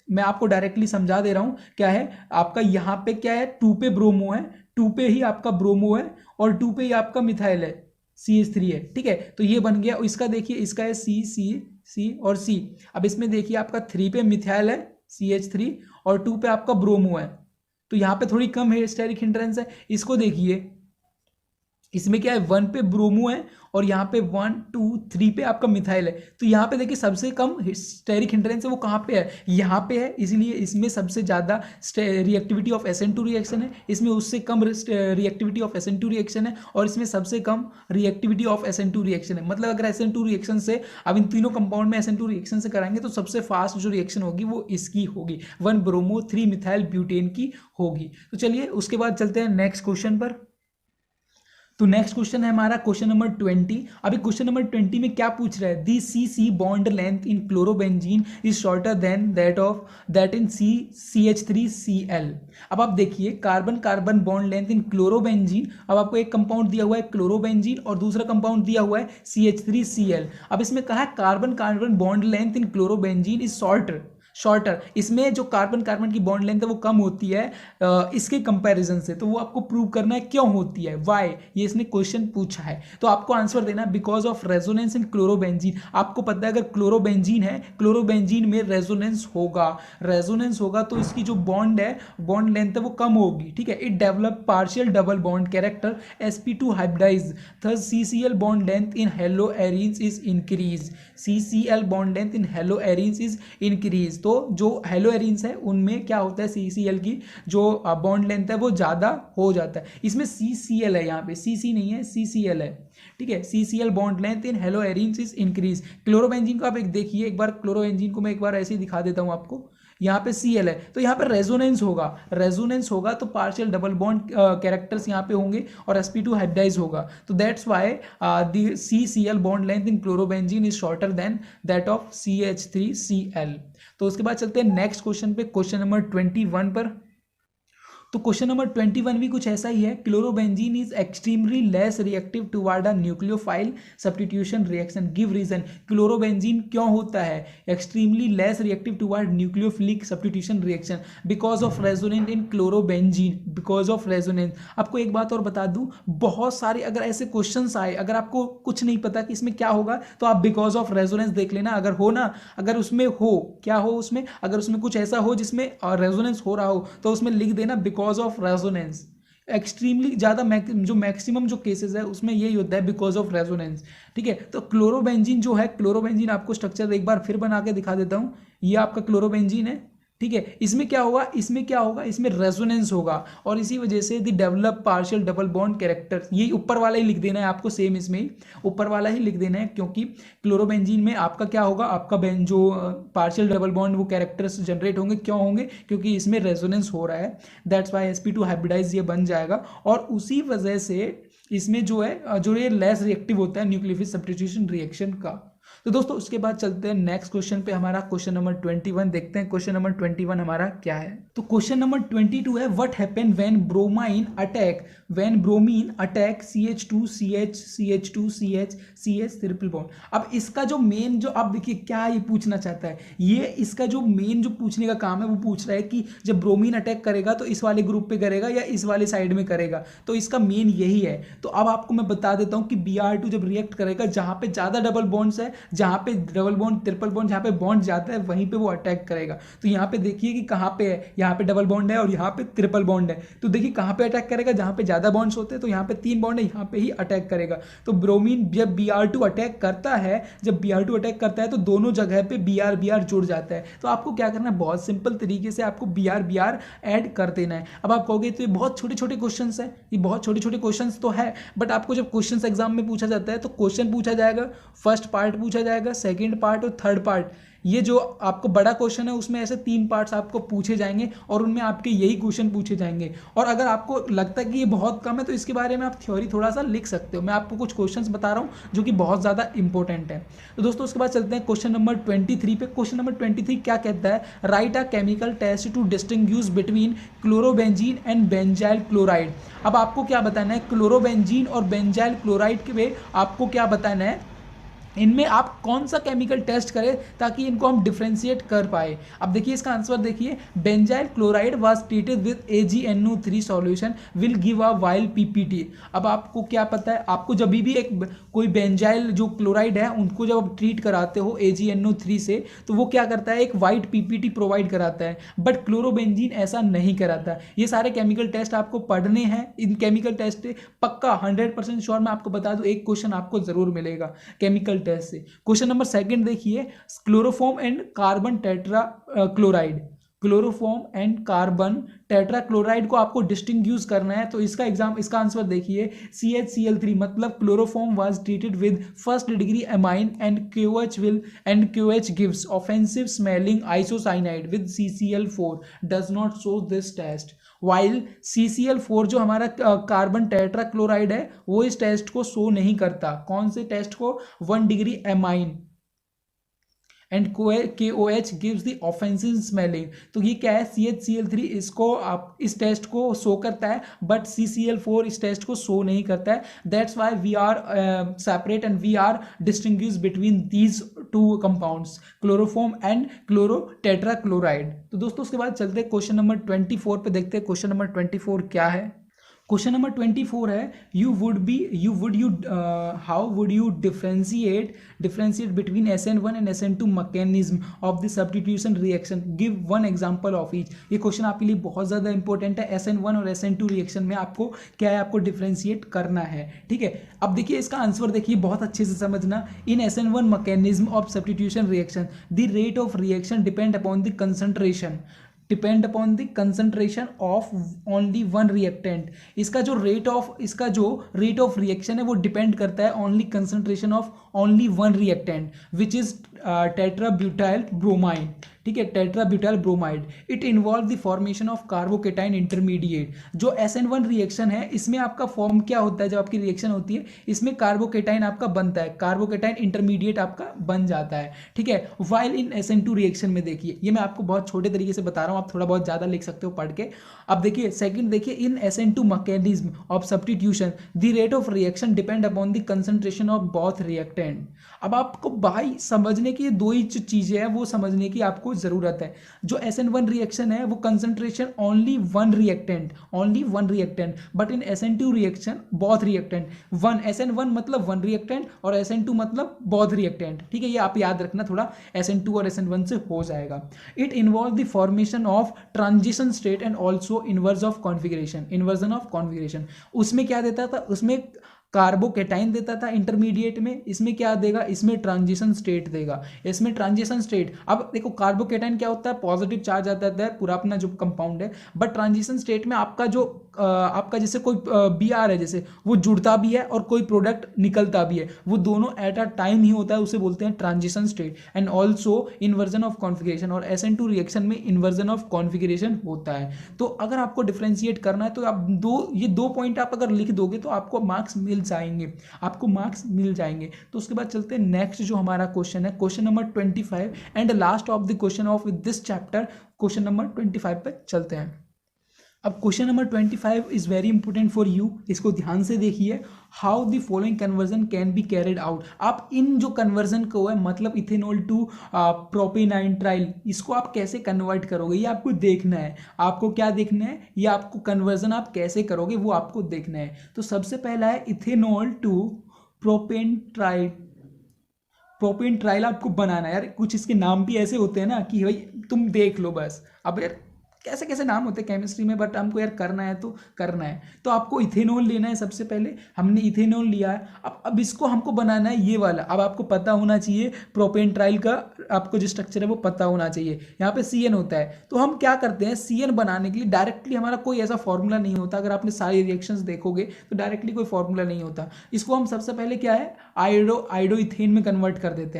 A: मैं आपको डायरेक्टली समझा दे रहा हूं क्या है। आपका यहाँ पे क्या है, 2 पे ब्रोमो है, 2 पे ही आपका ब्रोमो है और 2 पे ही आपका मिथाइल है, CH3 है। ठीक है, तो ये बन गया। इसका देखिए, इसका है C और C। अब इसमें देखिए आपका 3 पे मिथाइल है CH3 और 2 पे आपका ब्रोमो है, तो यहाँ पे थोड़ी कम है स्टेरिक हिंड्रेंस है। इसको देखिए, इसमें क्या है, 1 पे ब्रोमो है और यहाँ पे 1 2 3 पे आपका मिथाइल है। तो यहाँ पे देखिए सबसे कम स्टेरिक हिंड्रेंस है वो कहाँ पे है, यहाँ पे है, इसलिए इसमें सबसे ज़्यादा रिएक्टिविटी ऑफ SN2 रिएक्शन है, इसमें उससे कम रिएक्टिविटी ऑफ SN2 रिएक्शन है और इसमें सबसे कम रिएक्टिविटी ऑफ SN2 रिएक्शन है। मतलब अगर SN2 रिएक्शन से, अब इन तीनों कंपाउंड में SN2 रिएक्शन से कराएंगे तो सबसे फास्ट जो रिएक्शन होगी वो इसकी होगी, 1 ब्रोमो 3 मिथाइल ब्यूटेन की होगी। तो चलिए उसके बाद चलते हैं नेक्स्ट क्वेश्चन पर। तो नेक्स्ट क्वेश्चन है हमारा क्वेश्चन नंबर 20। अभी क्वेश्चन नंबर 20 में क्या पूछ रहा है, दी CC bond length in chlorobenzene is shorter than that in CH3Cl। अब आप देखिए कार्बन कार्बन बॉन्ड लेंथ इन क्लोरोबेंजीन। अब आपको एक कंपाउंड दिया हुआ है क्लोरोबेंजीन और दूसरा कंपाउंड दिया हुआ है CH3Cl। अब इसमें कहा है carbon carbon bond length in chlorobenzene is shorter, इसमें जो कार्बन कार्बन की बॉन्ड लेंथ है वो कम होती है इसके कंपैरिजन से। तो वो आपको प्रूव करना है क्यों होती है, वाई, ये इसने क्वेश्चन पूछा है। तो आपको आंसर देना है because of resonance in chlorobenzene. आपको पता है अगर क्लोरोबेंजीन है, क्लोरोबेंजीन में रेजोनेंस होगा तो इसकी जो बॉन्ड है, बॉन्ड लेंथ है वो कम होगी। ठीक है, it develop partial double bond character sp2 hybridise, thus CCl bond length in halo arenes is increase. CCl bond length in halo arenes is increase. तो जो हेलो एरीन्स है उनमें क्या होता है, CCl की जो बॉन्ड लेंथ है वो ज़्यादा हो जाता है। इसमें CCl है, यहाँ पे CC नहीं है, CCl है। ठीक है, CCl bond length in halo arenes is increase. Chlorobenzene को आप एक देखिए, एक बार क्लोरोबेंजीन को मैं एक बार ऐसे ही दिखा देता हूँ आपको। यहाँ पे Cl है तो यहाँ पे रेजोनेंस होगा तो पार्शियल डबल बॉन्ड कैरेक्टर्स यहाँ पे होंगे और sp2 हाइब्रिडाइज होगा। तो that's why the CCl bond length in chlorobenzene is shorter than that of CH3Cl। तो उसके बाद चलते हैं नेक्स्ट क्वेश्चन पे, क्वेश्चन नंबर 21 पर। तो क्वेश्चन नंबर 21 भी कुछ ऐसा ही है, chlorobenzene is extremely less reactive toward a nucleophile substitution reaction, give reason. Chlorobenzene क्यों होता है extremely less reactive toward nucleophilic substitution reaction? Because of resonance in chlorobenzene, because of resonance. आपको एक बात और बता दूं, बहुत सारे अगर ऐसे क्वेश्चंस आए, अगर आपको कुछ नहीं पता कि इसमें क्या होगा, तो आप बिकॉज ऑफ रेजोनेंस देख लेना। अगर हो ना, अगर उसमें हो, क्या हो उसमें, अगर उसमें कुछ ऐसा हो जिसमें रेजोनेंस हो रहा हो, तो उसमें लिख देना बिकॉज ऑफ रेजोनेंस। एक्सट्रीमली ज़्यादा जो मैक्सिमम जो केसेस है उसमें यही होता है बिकॉज ऑफ रेजोनेंस। ठीक है, तो क्लोरोबेंजीन जो है, क्लोरोबेंजीन आपको स्ट्रक्चर एक बार फिर बना के दिखा देता हूँ। ये आपका क्लोरोबेंजीन है। ठीक है, इसमें क्या होगा, इसमें क्या होगा, इसमें रेजोनेंस होगा, और इसी वजह से the develop partial double bond character, ये ऊपर वाला ही लिख देना है आपको, सेम इसमें ही ऊपर वाला ही लिख देना है, क्योंकि क्लोरोबेंजीन में आपका क्या होगा, आपका जो पार्शियल डबल बॉन्ड वो कैरेक्टर्स जनरेट होंगे। क्यों होंगे? क्योंकि इसमें रेजोनेंस हो रहा है, दैट्स वाई sp2 हाइब्रिडाइज ये बन जाएगा। और उसी वजह से इसमें जो है, जो ये लेस रिएक्टिव होता है न्यूक्लियोफिल सब्स्टिट्यूशन रिएक्शन का। तो दोस्तों उसके बाद चलते हैं नेक्स्ट क्वेश्चन पे, हमारा क्वेश्चन नंबर 21 देखते हैं। क्वेश्चन नंबर 21 हमारा क्या है? तो क्वेश्चन नंबर 22 है, what happen when bromine attack CH2CH triple bond. अब इसका जो मेन जो, अब देखिए क्या ये पूछना चाहता है, ये इसका जो मेन जो पूछने का काम है वो पूछ रहा है कि जब ब्रोमीन अटैक करेगा तो इस वाले ग्रुप पे करेगा या इस वाले साइड में करेगा, तो इसका मेन यही है। तो अब आपको मैं बता देता हूं कि Br2 जब रिएक्ट करेगा, जहां पे ज्यादा डबल बॉन्ड्स है, जहां पे डबल बॉन्ड ट्रिपल बॉन्ड, जहां पे बॉन्ड जाता है वहीं पे वो अटैक करेगा। तो यहाँ पे देखिए कि कहां पे है, यहाँ पे डबल बॉन्ड है और यहाँ पे ट्रिपल बॉन्ड है। तो देखिए कहां पे अटैक करेगा, जहां पे ज्यादा बॉन्ड्स होते हैं, तो यहाँ पे 3 बॉन्ड है, यहाँ पे ही अटैक करेगा। तो ब्रोमीन जब Br2 अटैक करता है, तो दोनों जगह पे Br जुड़ जाता है। तो आपको क्या करना है, बहुत सिंपल तरीके से आपको Br ऐड कर देना है। अब आप कहोगे तो ये बहुत छोटे छोटे क्वेश्चन है, ये बहुत छोटे छोटे क्वेश्चन तो है, बट आपको जब क्वेश्चन एग्जाम में पूछा जाता है तो क्वेश्चन पूछा जाएगा, फर्स्ट पार्ट पूछा जाएगा, सेकंड पार्ट और थर्ड पार्ट। ये जो आपको बड़ा क्वेश्चन है उसमें ऐसे 3 पार्ट्स आपको पूछे जाएंगे और उनमें आपके यही क्वेश्चन पूछे जाएंगे। और अगर आपको लगता है कि ये बहुत कम है तो इसके बारे में आप थ्योरी थोड़ा सा लिख सकते हो। मैं आपको कुछ क्वेश्चंस बता रहा हूँ जो कि बहुत ज़्यादा इंपॉर्टेंट है। तो दोस्तों उसके बाद चलते हैं क्वेश्चन नंबर 23 पे। क्वेश्चन नंबर 23 क्या कहता है, write a chemical test to distinguish between chlorobenzene and benzyl chloride. अब आपको क्या बताना है, क्लोरोबेंजीन और बेंजाइल क्लोराइड के वे आपको क्या बताना है, इनमें आप कौन सा केमिकल टेस्ट करें ताकि इनको हम डिफ्रेंशिएट कर पाए। अब देखिए इसका आंसर देखिए, benzyl chloride was treated with AgNO3 solution will give a while PPT। अब आपको क्या पता है, आपको जब भी एक कोई बेंजाइल जो क्लोराइड है उनको जब आप ट्रीट कराते हो AgNO3 से, तो वो क्या करता है, एक वाइट PPT प्रोवाइड कराता है, बट क्लोरोबेंजीन ऐसा नहीं कराता। ये सारे केमिकल टेस्ट आपको पढ़ने हैं, इन केमिकल टेस्ट पक्का 100% श्योर मैं आपको बता दूं एक क्वेश्चन आपको जरूर मिलेगा केमिकल टेस्ट से। क्वेश्चन नंबर 2 देखिए, chloroform and carbon tetra chloride, chloroform and carbon tetra chloride को आपको डिस्टिंग्विश करना है। तो इसका आंसर देखिए, CHCl3 मतलब chloroform was treated with first degree amine and QH gives offensive smelling isocyanide with CCl4 does not show this test. While CCl4 जो हमारा कार्बन टेट्रा क्लोराइड है वो इस टेस्ट को शो नहीं करता। कौन से टेस्ट को, 1 degree amine and KOH gives the offensive smelling. तो ये क्या है, CHCl3 इसको आप इस टेस्ट को शो करता है, बट CCl4 इस टेस्ट को शो नहीं करता है। That's why we are separate and we are distinguish between these 2 compounds, chloroform and chlorotetra chloride. तो दोस्तों उसके बाद चलते हैं क्वेश्चन नंबर 24 पे, देखते हैं क्वेश्चन नंबर 24 क्या है। क्वेश्चन नंबर 24 है, how would you differentiate between SN1 and SN2 mechanism of the substitution reaction, give 1 example of each. ये क्वेश्चन आपके लिए बहुत ज़्यादा इंपॉर्टेंट है। SN1 और SN2 रिएक्शन में आपको क्या है, आपको डिफरेंशिएट करना है। ठीक है, अब देखिए इसका आंसर देखिए बहुत अच्छे से समझना। इन SN1 mechanism of substitution reaction the rate of reaction depend upon the concentration of only 1 reactant. इसका जो रेट ऑफ रिएक्शन है वो डिपेंड करता है only concentration of only 1 reactant which is tetrabutyl bromide, ठीक है, tetrabutyl bromide. It involve the formation of carbocation intermediate. जो SN1 reaction है इसमें आपका फॉर्म क्या होता है, जब आपकी रिएक्शन होती है इसमें कार्बोकेटाइन आपका बनता है, कार्बोकेटाइन इंटरमीडिएट आपका बन जाता है, ठीक है। वाइल इन SN2 रिएक्शन में देखिए, ये मैं आपको बहुत छोटे तरीके से बता रहा हूँ, आप थोड़ा बहुत ज़्यादा लिख सकते हो पढ़ के। अब देखिए सेकंड देखिए, इन SN2 mechanism of substitution the rate of reaction depend upon the concentration of both reactant. अब आपको भाई समझने की दो ही चीजें हैं वो समझने की आपको जरूरत है। जो SN1 रिएक्शन है वो concentration only one reactant, but in SN2 reaction both reactant. One SN1 मतलब वन रिएक्टेंट और SN2 मतलब बोथ रिएक्टेंट, ठीक है, ये आप याद रखना, थोड़ा SN2 और SN1 से हो जाएगा। It involve the formation of transition state and also inversion of configuration. उसमें क्या देता था, उसमें कार्बोकेटाइन देता था इंटरमीडिएट में, इसमें क्या देगा, इसमें ट्रांजिशन स्टेट देगा, इसमें ट्रांजिशन स्टेट। अब देखो कार्बोकेटाइन क्या होता है, पॉजिटिव चार्ज आता है पूरा अपना जो कंपाउंड है, बट ट्रांजिशन स्टेट में आपका जो आपका जैसे कोई Br है जैसे वो जुड़ता भी है और कोई प्रोडक्ट निकलता भी है, वो दोनों एट अ टाइम ही होता है, उसे बोलते हैं transition state. And also inversion of configuration, और SN2 रिएक्शन में इन्वर्जन ऑफ कॉन्फिगरेशन होता है। तो अगर आपको डिफ्रेंशिएट करना है तो आप ये दो पॉइंट आप अगर लिख दोगे तो आपको मार्क्स मिल जाएंगे। तो उसके बाद चलते हैं नेक्स्ट जो हमारा क्वेश्चन है, question number 25 and last of the question of this chapter, question number 25 पे चलते हैं। अब question number 25 is very important for you, इसको ध्यान से देखिए। How the following conversion can be carried out. आप इन जो कन्वर्जन को है मतलब इथेनॉल टू प्रोपेनाइट्राइल, इसको आप कैसे कन्वर्ट करोगे ये आपको देखना है। आपको क्या देखना है, ये आपको कन्वर्जन आप कैसे करोगे वो आपको देखना है। तो सबसे पहला है इथेनॉल टू प्रोपेन ट्राइल आपको बनाना है। यार कुछ इसके नाम भी ऐसे होते हैं ना कि भाई तुम देख लो बस, अब यार कैसे कैसे नाम होते हैं केमिस्ट्री में, बट हमको यार करना है तो करना है। तो आपको इथेनॉल लेना है, सबसे पहले हमने इथेनॉल लिया है, अब इसको हमको बनाना है ये वाला। अब आपको पता होना चाहिए प्रोपेन ट्राइल का, आपको जो स्ट्रक्चर है वो पता होना चाहिए। यहाँ पे CN होता है, तो हम क्या करते हैं CN बनाने के लिए डायरेक्टली हमारा कोई ऐसा फॉर्मूला नहीं होता। अगर आपने सारे रिएक्शंस देखोगे तो डायरेक्टली कोई फॉर्मूला नहीं होता। इसको हम सबसे पहले क्या है आइडो इथेन में कन्वर्ट कर देते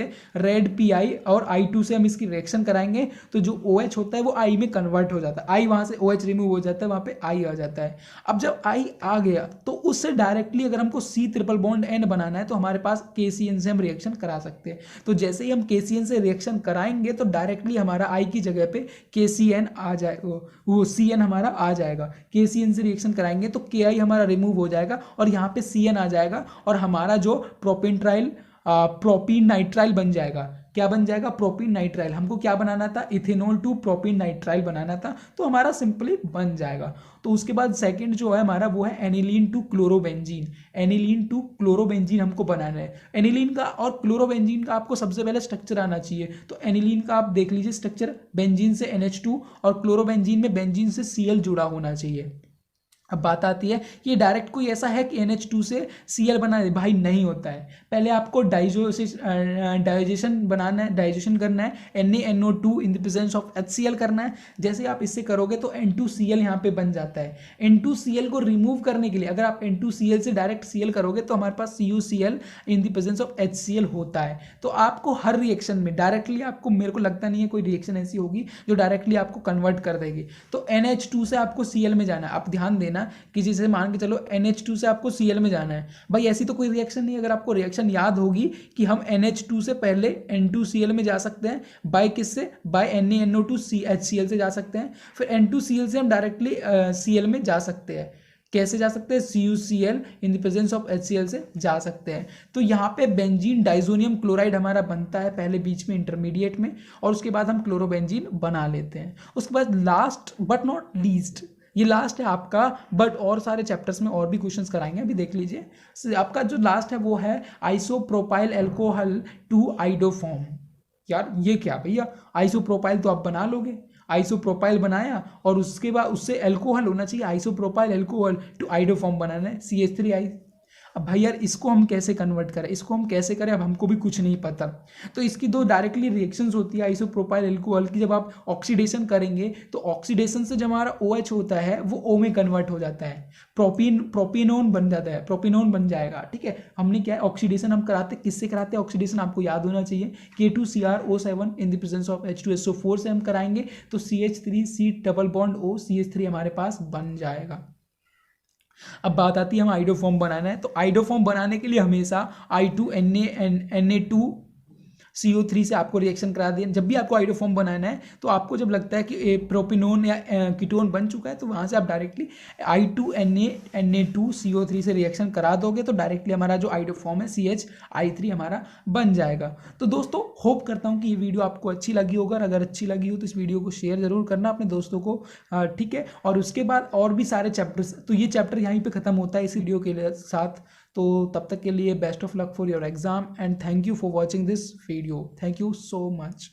A: हैं, रेड PI और I2 से हम इसकी रिएक्शन कराएंगे तो जो OH होता है वो I में कन्वर्ट हो जाता है, I वहां से OH रिमूव हो जाता है, वहां पे I आ जाता है। अब जब I आ गया तो उससे डायरेक्टली अगर हमको C ट्रिपल बॉन्ड N बनाना है तो हमारे पास KCN से हम रिएक्शन करा सकते हैं। तो जैसे ही हम KCN से रिएक्शन कराएंगे तो डायरेक्टली हमारा I की जगह पे KCN आ जाएगा, वो CN हमारा आ जाएगा। KCN से रिएक्शन कराएंगे तो KI हमारा रिमूव हो जाएगा और यहाँ पे CN आ जाएगा और हमारा जो प्रोपीन नाइट्राइल बन जाएगा। क्या बन जाएगा, प्रोपीन नाइट्राइल। हमको क्या बनाना था, इथेनॉल टू प्रोपीन नाइट्राइल बनाना था, तो हमारा सिंपली बन जाएगा। तो उसके बाद सेकंड जो है हमारा वो है एनिलीन टू क्लोरोबेंजीन हमको बनाना है। एनिलीन का और क्लोरोबेंजीन का आपको सबसे पहले स्ट्रक्चर आना चाहिए। तो एनिलीन का आप देख लीजिए स्ट्रक्चर, बेंजीन से NH2 और क्लोरोबेंजीन में बेंजीन से Cl जुड़ा होना चाहिए। अब बात आती है ये डायरेक्ट कोई ऐसा है कि NH2 से Cl बना दे, भाई नहीं होता है। पहले आपको डाइजेशन करना है, NaNO2 in the presence of HCl करना है। जैसे आप इससे करोगे तो N2Cl यहाँ पे बन जाता है। N2Cl को रिमूव करने के लिए अगर आप N2Cl से डायरेक्ट Cl करोगे तो हमारे पास CuCl in the presence of HCl होता है। तो आपको हर रिएक्शन में डायरेक्टली आपको, मेरे को लगता नहीं है कोई रिएक्शन ऐसी होगी जो डायरेक्टली आपको कन्वर्ट कर देगी। तो NH2 से आपको Cl में जाना है। आप ध्यान देना कि जैसे मान के चलो NH2 से आपको Cl में जाना है, भाई ऐसी तो कोई रिएक्शन नहीं। अगर आपको रिएक्शन याद होगी कि हम NH2 से पहले N2Cl में जा सकते हैं, बाय किससे, बाय NaNO2 HCl से जा सकते हैं, फिर N2Cl से हम डायरेक्टली Cl में जा सकते हैं। कैसे जा सकते हैं, CuCl in the presence of HCl से जा सकते हैं। तो यहाँ पे बेंजीन डाइजोनियम क्लोराइड हमारा बनता है पहले बीच में इंटरमीडिएट में, और उसके बाद हम क्लोरोबेंजीन बना लेते हैं। उसके बाद लास्ट बट नॉट लीस्ट, ये लास्ट है आपका, बट और सारे चैप्टर्स में और भी क्वेश्चंस कराएंगे, अभी देख लीजिए। आपका जो लास्ट है वो है आइसोप्रोपाइल एल्कोहल टू आइडोफॉर्म। यार ये क्या भैया, आइसोप्रोपाइल तो आप बना लोगे, आइसोप्रोपाइल बनाया और उसके बाद उससे एल्कोहल होना चाहिए, आइसोप्रोपाइल एल्कोहल टू आइडोफॉर्म बनाना है CH3I। अब भाई यार इसको हम कैसे कन्वर्ट करें, इसको हम कैसे करें, अब हमको भी कुछ नहीं पता। तो इसकी दो डायरेक्टली रिएक्शंस होती है आइसोप्रोपाइल अल्कोहल की। जब आप ऑक्सीडेशन करेंगे तो ऑक्सीडेशन से जो हमारा OH होता है वो O में कन्वर्ट हो जाता है, प्रोपिनोन बन जाता है, प्रोपिनोन बन जाएगा। ठीक है, हमने क्या है ऑक्सीडेशन हम कराते किससे कराते हैं, ऑक्सीडेशन आपको याद होना चाहिए K2CrO7 in the presence of H2SO4 से हम कराएंगे, तो CH3C double bond O CH3 हमारे पास बन जाएगा। अब बात आती है हम आइडोफॉर्म बनाना है, तो आइडोफॉर्म बनाने के लिए हमेशा Na2CO3 से आपको रिएक्शन करा दें। जब भी आपको आइडोफॉर्म बनाना है तो आपको जब लगता है कि प्रोपिनोन या कीटोन बन चुका है तो वहाँ से आप डायरेक्टली I2Na Na2CO3 से रिएक्शन करा दोगे तो डायरेक्टली हमारा जो आइडोफॉर्म है CH3 हमारा बन जाएगा। तो दोस्तों होप करता हूँ कि ये वीडियो आपको अच्छी लगी होगा, अगर अच्छी लगी हो तो इस वीडियो को शेयर जरूर करना अपने दोस्तों को। ठीक है, और उसके बाद और भी सारे चैप्टर्स, तो ये चैप्टर यहीं पे ख़त्म होता है इस वीडियो के साथ। तो तब तक के लिए best of luck for your exam and thank you for watching this video, thank you so much.